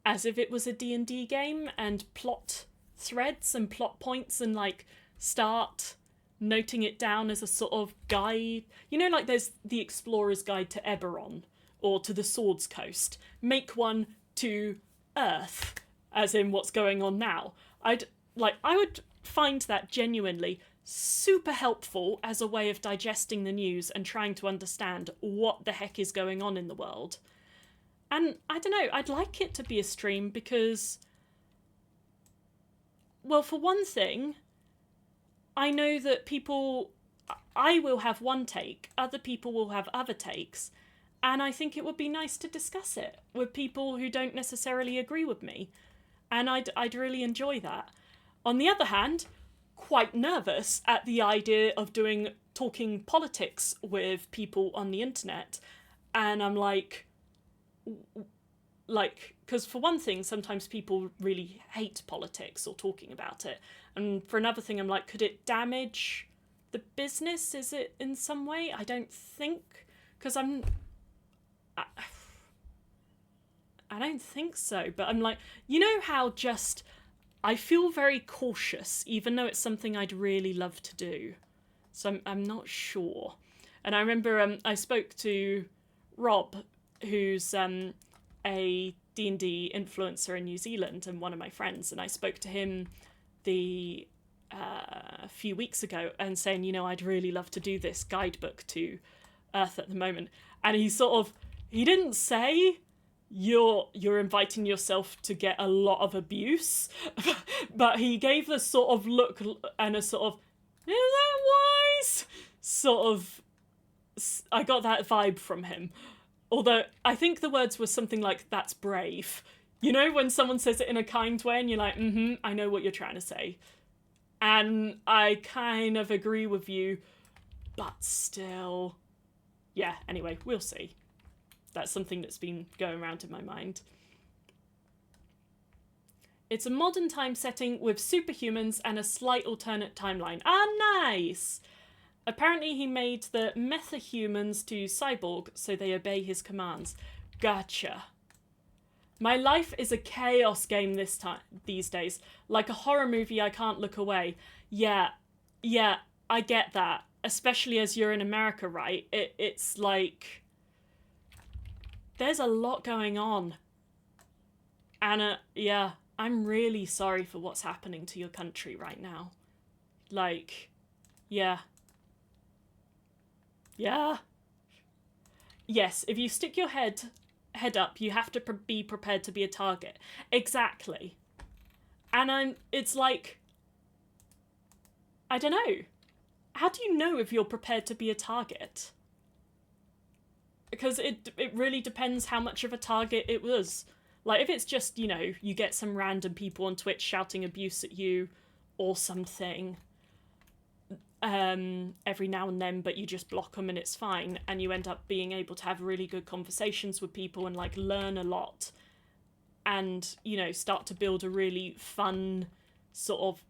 A: as if it was a D&D game and plot threads and plot points and like start noting it down as a sort of guide. You know, like there's the Explorer's Guide to Eberron or to the Swords Coast. Make one to Earth, as in what's going on now. I would find that genuinely super helpful as a way of digesting the news and trying to understand what the heck is going on in the world. And I don't know, I'd like it to be a stream because, well, for one thing, I know that I will have one take, other people will have other takes, and I think it would be nice to discuss it with people who don't necessarily agree with me. And I'd really enjoy that. On the other hand, quite nervous at the idea of talking politics with people on the internet. And I'm like, because for one thing, sometimes people really hate politics or talking about it. And for another thing, I'm like, could it damage the business? Is it in some way? I don't think, because I don't think so, but I'm like, you know how just, I feel very cautious, even though it's something I'd really love to do. So I'm not sure. And I remember I spoke to Rob, who's a D&D influencer in New Zealand and one of my friends, and I spoke to him a few weeks ago and saying, you know, I'd really love to do this guidebook to Earth at the moment. And he didn't say you're inviting yourself to get a lot of abuse, but he gave a sort of look and a sort of, is that wise? Sort of, I got that vibe from him. Although I think the words were something like, that's brave. You know, when someone says it in a kind way and you're like, I know what you're trying to say. And I kind of agree with you, but still, yeah, anyway, we'll see. That's something that's been going around in my mind. It's a modern time setting with superhumans and a slight alternate timeline. Ah, nice! Apparently he made the metahumans to cyborg, so they obey his commands. Gotcha. My life is a chaos game these days. Like a horror movie, I can't look away. Yeah, I get that. Especially as you're in America, right? It's like, there's a lot going on. And yeah, I'm really sorry for what's happening to your country right now. Like, yeah. Yes, if you stick your head up, you have to be prepared to be a target. Exactly. And it's like, I don't know. How do you know if you're prepared to be a target? Because it really depends how much of a target it was. Like, if it's just, you know, you get some random people on Twitch shouting abuse at you or something every now and then, but you just block them and it's fine, and you end up being able to have really good conversations with people and, like, learn a lot and, you know, start to build a really fun sort of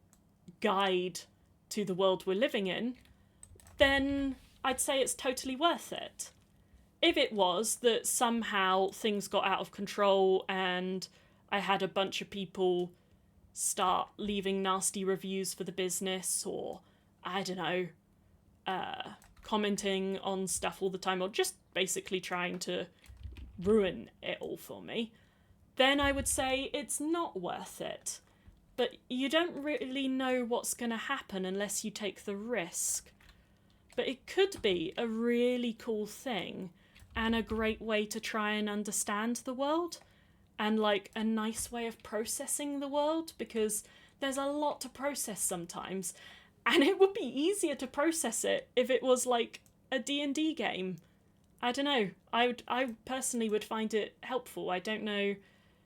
A: guide to the world we're living in, then I'd say it's totally worth it. If it was that somehow things got out of control and I had a bunch of people start leaving nasty reviews for the business, or, I don't know, commenting on stuff all the time, or just basically trying to ruin it all for me, then I would say it's not worth it. But you don't really know what's going to happen unless you take the risk. But it could be a really cool thing. and a great way to try and understand the world, and like a nice way of processing the world, because there's a lot to process sometimes, and it would be easier to process it if it was like a D&D game. I don't know. I personally would find it helpful. I don't know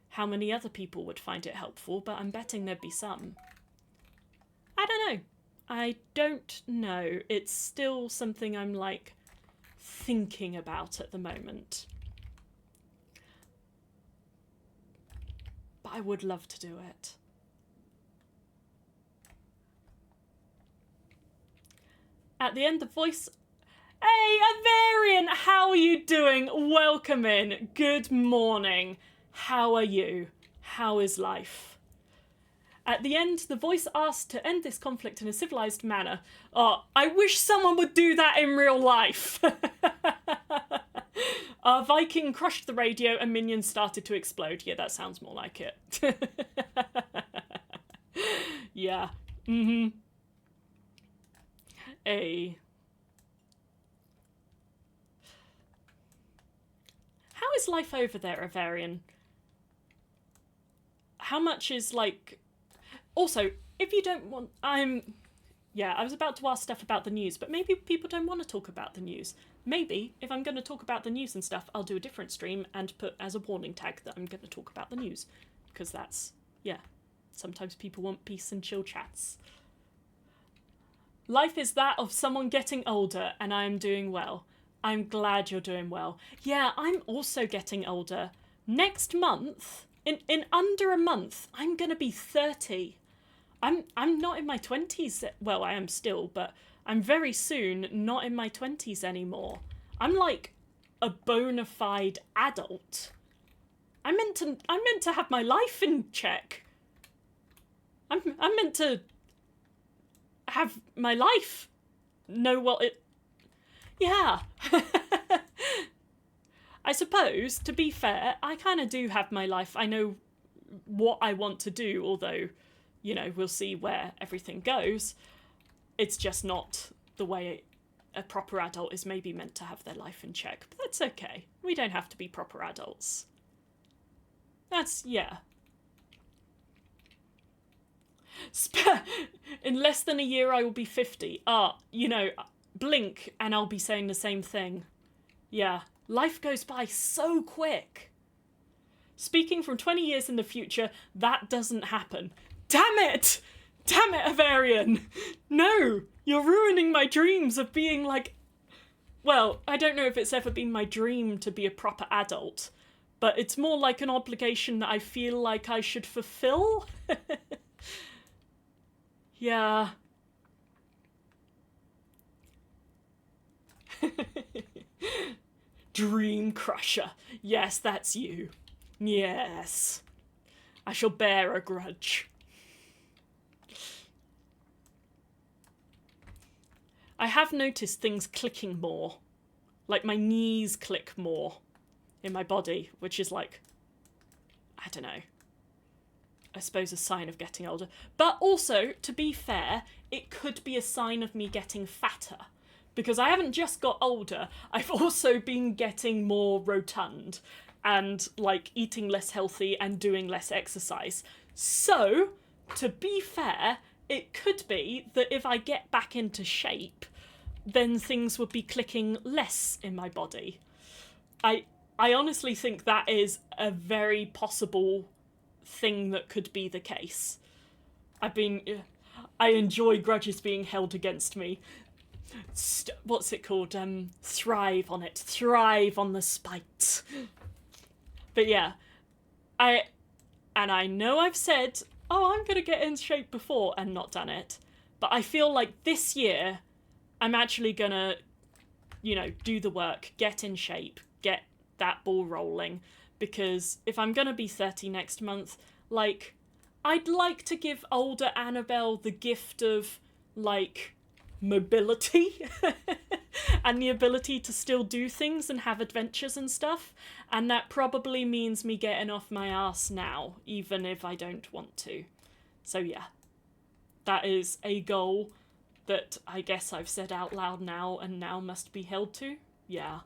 A: how many other people would find it helpful, but I'm betting there'd be some. I don't know. It's still something I'm like thinking about at the moment. But I would love to do it. At the end, the voice... Hey, Avarian, how are you doing? Welcome in. Good morning. How are you? How is life? At the end, the voice asked to end this conflict in a civilized manner. Oh, I wish someone would do that in real life. Our Viking crushed the radio and minions started to explode. Yeah, that sounds more like it. Yeah. Mm-hmm. Hey. How is life over there, Avarian? How much is, like... Also, if you don't want... Yeah, I was about to ask stuff about the news, but maybe people don't want to talk about the news. Maybe, if I'm going to talk about the news and stuff, I'll do a different stream and put as a warning tag that I'm going to talk about the news. Because that's... Yeah. Sometimes people want peace and chill chats. Life is that of someone getting older, and I am doing well. I'm glad you're doing well. Yeah, I'm also getting older. Next month, in under a month, I'm gonna be 30. I'm not in my 20s. Well, I am still, but I'm very soon not in my 20s anymore. I'm like a bona fide adult. I'm meant to have my life in check. I'm meant to have my life. Know what it... Yeah. I suppose, to be fair, I kind of do have my life. I know what I want to do, although, you know, we'll see where everything goes. It's just not the way a proper adult is maybe meant to have their life in check. But that's okay. We don't have to be proper adults. That's, yeah. In less than a year, I will be 50. You know, blink and I'll be saying the same thing. Yeah, life goes by so quick. Speaking from 20 years in the future, that doesn't happen. Damn it! Damn it, Avarian! No! You're ruining my dreams of being like... Well, I don't know if it's ever been my dream to be a proper adult, but it's more like an obligation that I feel like I should fulfill. Yeah. Dream crusher. Yes, that's you. Yes. I shall bear a grudge. I have noticed things clicking more. Like my knees click more in my body, which is like, I don't know, I suppose a sign of getting older. But also, to be fair, it could be a sign of me getting fatter. Because I haven't just got older, I've also been getting more rotund and, like, eating less healthy and doing less exercise. So, to be fair, it could be that if I get back into shape, then things would be clicking less in my body. I honestly think that is a very possible thing that could be the case. I enjoy grudges being held against me. What's it called? Thrive on it. Thrive on the spite. But yeah, I know I've said, oh, I'm gonna get in shape before and not done it. But I feel like this year, I'm actually gonna, you know, do the work, get in shape, get that ball rolling. Because if I'm gonna be 30 next month, like, I'd like to give older Annabelle the gift of, like, mobility and the ability to still do things and have adventures and stuff. And that probably means me getting off my ass now, even if I don't want to. So yeah, that is a goal that I guess I've said out loud now and now must be held to. Yeah.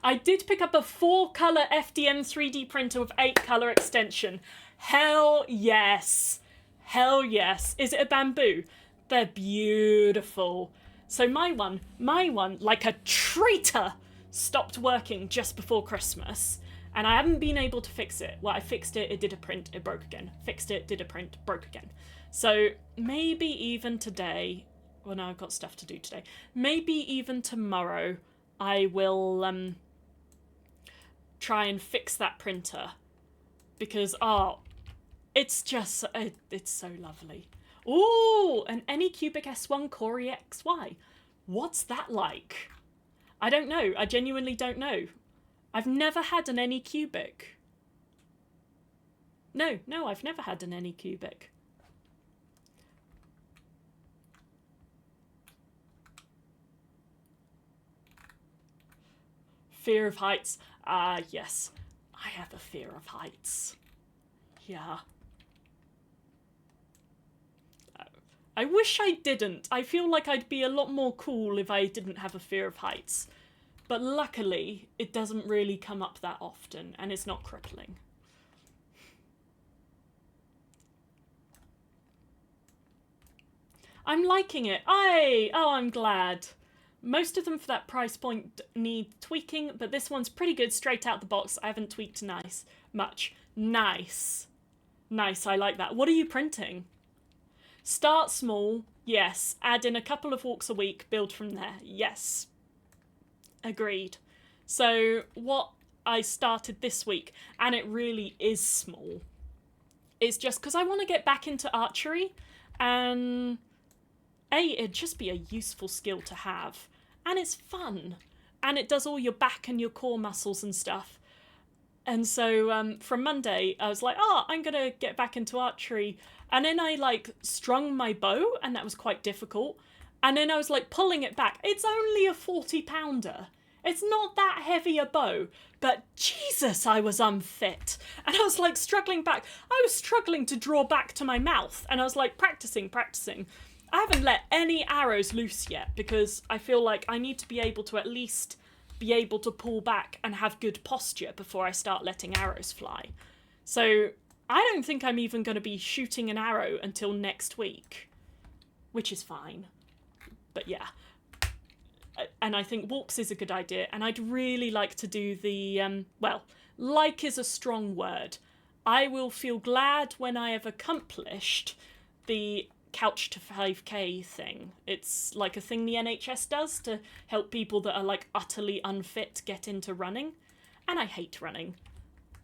A: I did pick up a 4-colour FDM 3D printer with 8-colour extension. Hell yes. Hell yes. Is it a bamboo? They're beautiful. So my one, like a traitor, stopped working just before Christmas. And I haven't been able to fix it. Well, I fixed it, it did a print, it broke again. Fixed it, did a print, broke again. So maybe even today, well no, I've got stuff to do today. Maybe even tomorrow I will try and fix that printer. Because, it's just, it's so lovely. Ooh, an Anycubic S1 Core EXY. What's that like? I don't know. I genuinely don't know. I've never had an Anycubic. No, I've never had an Anycubic. Fear of heights. Yes. I have a fear of heights. Yeah. I wish I didn't. I feel like I'd be a lot more cool if I didn't have a fear of heights. But luckily, it doesn't really come up that often, and it's not crippling. I'm liking it. I'm glad. Most of them for that price point need tweaking, but this one's pretty good straight out the box. I haven't tweaked much. Nice. Nice, I like that. What are you printing? Start small, yes. Add in a couple of walks a week, build from there, yes. Agreed. So what I started this week, and it really is small, is just because I want to get back into archery, and it'd just be a useful skill to have, and it's fun, and it does all your back and your core muscles and stuff. And so from Monday, I was like, I'm going to get back into archery. And then I strung my bow, and that was quite difficult. And then I was pulling it back. It's only a 40-pounder. It's not that heavy a bow, but Jesus, I was unfit. And I was struggling back. I was struggling to draw back to my mouth. And I was practicing. I haven't let any arrows loose yet because I feel like I need to be able to at least be able to pull back and have good posture before I start letting arrows fly. So I don't think I'm even going to be shooting an arrow until next week, which is fine. But yeah. And I think walks is a good idea. And I'd really like to do the, like is a strong word. I will feel glad when I have accomplished the couch to 5k thing. It's like a thing the NHS does to help people that are utterly unfit get into running. And I hate running.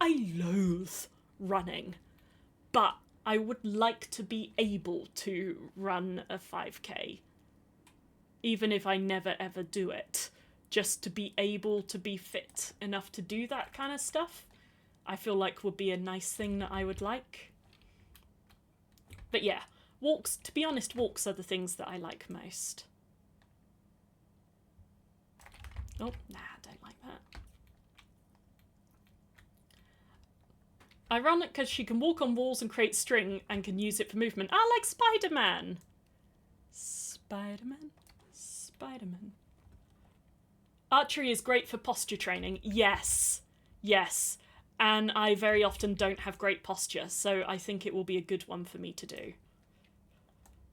A: I loathe running. But I would like to be able to run a 5k. Even if I never ever do it. Just to be able to be fit enough to do that kind of stuff, I feel like would be a nice thing that I would like. But yeah, walks, to be honest, walks are the things that I like most. Oh, nah, I don't like that. Ironic because she can walk on walls and create string and can use it for movement. I like Spider-Man. Spider-Man. Archery is great for posture training. Yes. And I very often don't have great posture, so I think it will be a good one for me to do.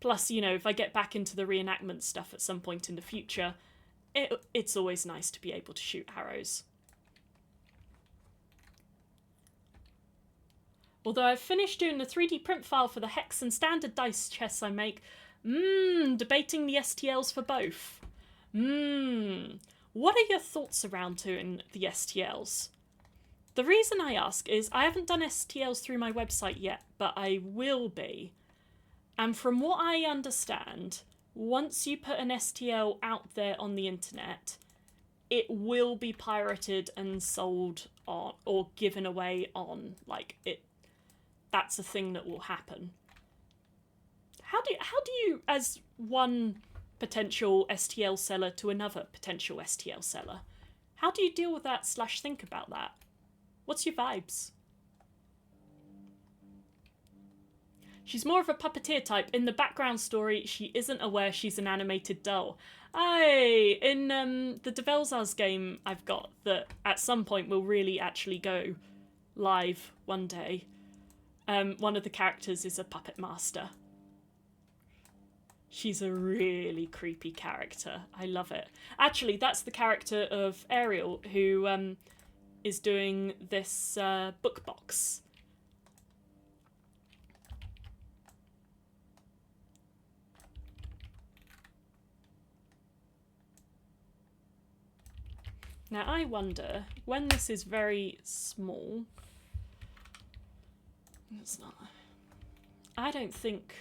A: Plus, if I get back into the reenactment stuff at some point in the future, it's always nice to be able to shoot arrows. Although I've finished doing the 3D print file for the hex and standard dice chests I make, debating the STLs for both. What are your thoughts around doing the STLs? The reason I ask is I haven't done STLs through my website yet, but I will be. And from what I understand, once you put an STL out there on the internet, it will be pirated and sold on or given away on. That's a thing that will happen. How do you, as one potential STL seller to another potential STL seller, how do you deal with that / think about that? What's your vibes? She's more of a puppeteer type. In the background story, she isn't aware she's an animated doll. Aye, in the Develzars game I've got that at some point will really actually go live one day, one of the characters is a puppet master. She's a really creepy character. I love it. Actually, that's the character of Ariel, who is doing this book box. Now, I wonder, when this is very small... It's not... I don't think...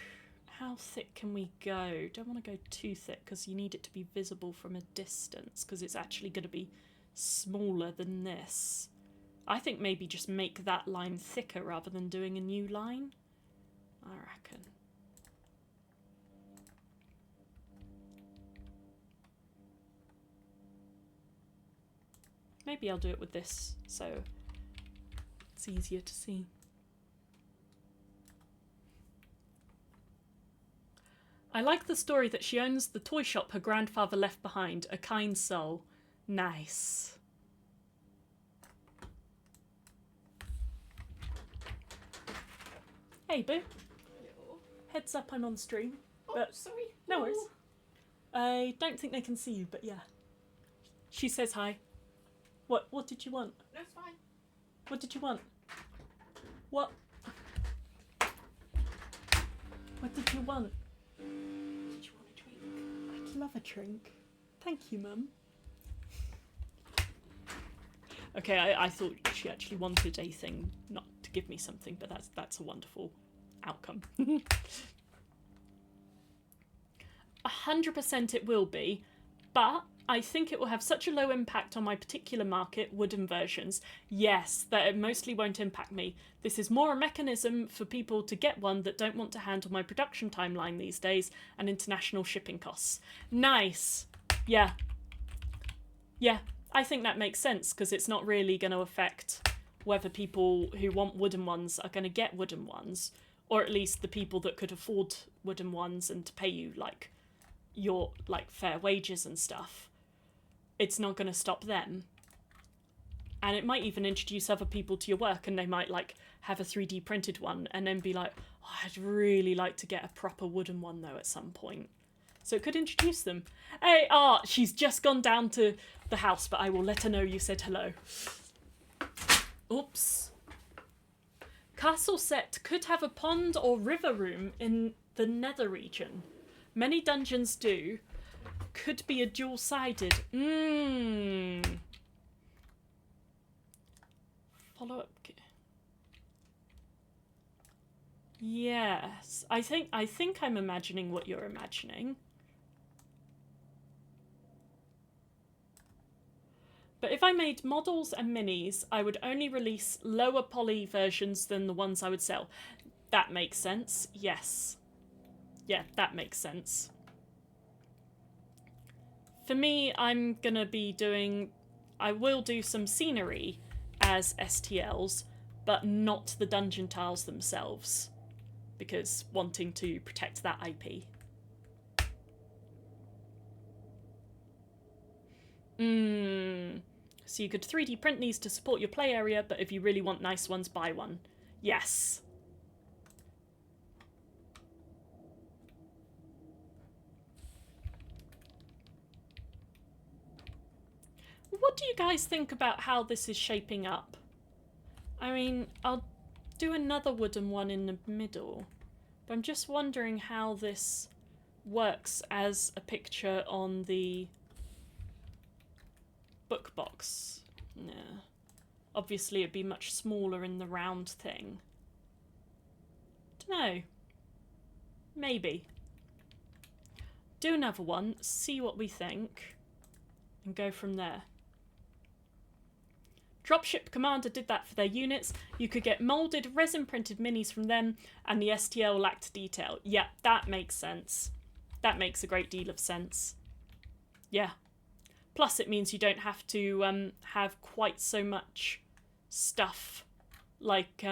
A: How thick can we go? Don't want to go too thick because you need it to be visible from a distance because it's actually going to be smaller than this. I think maybe just make that line thicker rather than doing a new line. I reckon. Maybe I'll do it with this so it's easier to see. I like the story that she owns the toy shop her grandfather left behind. A kind soul. Nice. Hey, boo.
B: Hello.
A: Heads up, I'm on stream.
B: Oh,
A: but
B: sorry.
A: No worries. I don't think they can see you, but yeah. She says hi. What did you want?
B: That's fine.
A: What did you want? What? What did you want?
B: Did you want a drink?
A: I'd love a drink. Thank you, Mum. Okay, I thought she actually wanted a thing, not to give me something, but that's a wonderful outcome. 100% it will be, but I think it will have such a low impact on my particular market, wooden versions, yes, that it mostly won't impact me. This is more a mechanism for people to get one that don't want to handle my production timeline these days and international shipping costs. Nice. Yeah. Yeah, I think that makes sense because it's not really going to affect whether people who want wooden ones are going to get wooden ones, or at least the people that could afford wooden ones and to pay you like your fair wages and stuff. It's not going to stop them. And it might even introduce other people to your work and they might like have a 3D printed one and then be like, oh, I'd really like to get a proper wooden one though at some point. So it could introduce them. Hey, she's just gone down to the house, but I will let her know you said hello. Oops. Castle set could have a pond or river room in the nether region. Many dungeons do. Could be a dual-sided. Follow-up. Yes. I think I'm imagining what you're imagining. But if I made models and minis, I would only release lower poly versions than the ones I would sell. That makes sense. Yes. Yeah, that makes sense. For me, I'm going to be doing... I will do some scenery as STLs, but not the dungeon tiles themselves, because wanting to protect that IP. So you could 3D print these to support your play area, but if you really want nice ones, buy one. Yes. What do you guys think about how this is shaping up? I mean, I'll do another wooden one in the middle, but I'm just wondering how this works as a picture on the book box. Yeah. Obviously it'd be much smaller in the round thing. Dunno. Maybe. Do another one, see what we think, and go from there. Dropship Commander did that for their units. You could get moulded, resin-printed minis from them, and the STL lacked detail. Yeah, that makes sense. That makes a great deal of sense. Yeah. Plus, it means you don't have to have quite so much stuff like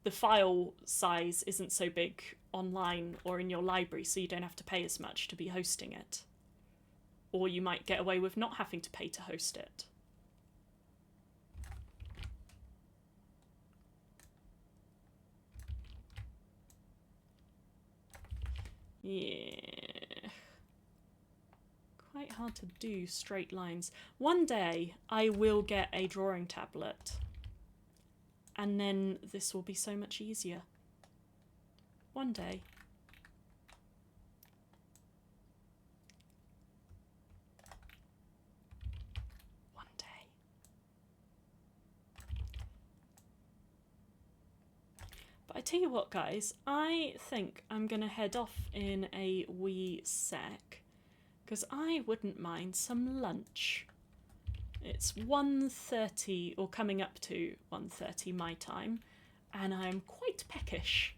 A: the file size isn't so big online or in your library, so you don't have to pay as much to be hosting it. Or you might get away with not having to pay to host it. Yeah. Quite hard to do straight lines. One day I will get a drawing tablet, and then this will be so much easier. One day. One day. But I tell you what, guys, I think I'm gonna head off in a wee sec, because I wouldn't mind some lunch. It's 1:30, or coming up to 1:30 my time, and I'm quite peckish.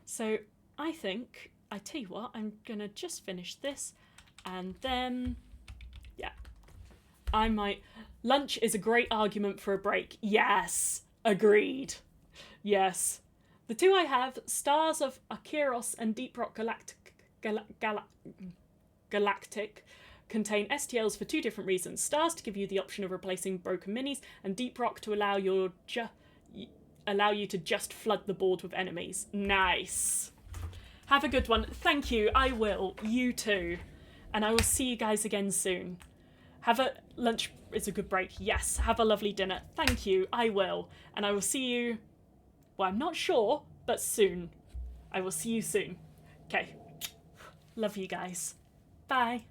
A: So I think, I tell you what, I'm gonna just finish this, and then, yeah, I might... Lunch is a great argument for a break. Yes, agreed. Yes. The two I have, Stars of Acheros and Deep Rock Galactic, contain STLs for two different reasons. Stars to give you the option of replacing broken minis, and Deep Rock to allow you to just flood the board with enemies. Nice. Have a good one. Thank you. I will. You too. And I will see you guys again soon. Have a... Lunch is a good break. Yes. Have a lovely dinner. Thank you. I will. And I will see you... Well, I'm not sure, but soon. I will see you soon. Okay. Love you guys. Bye.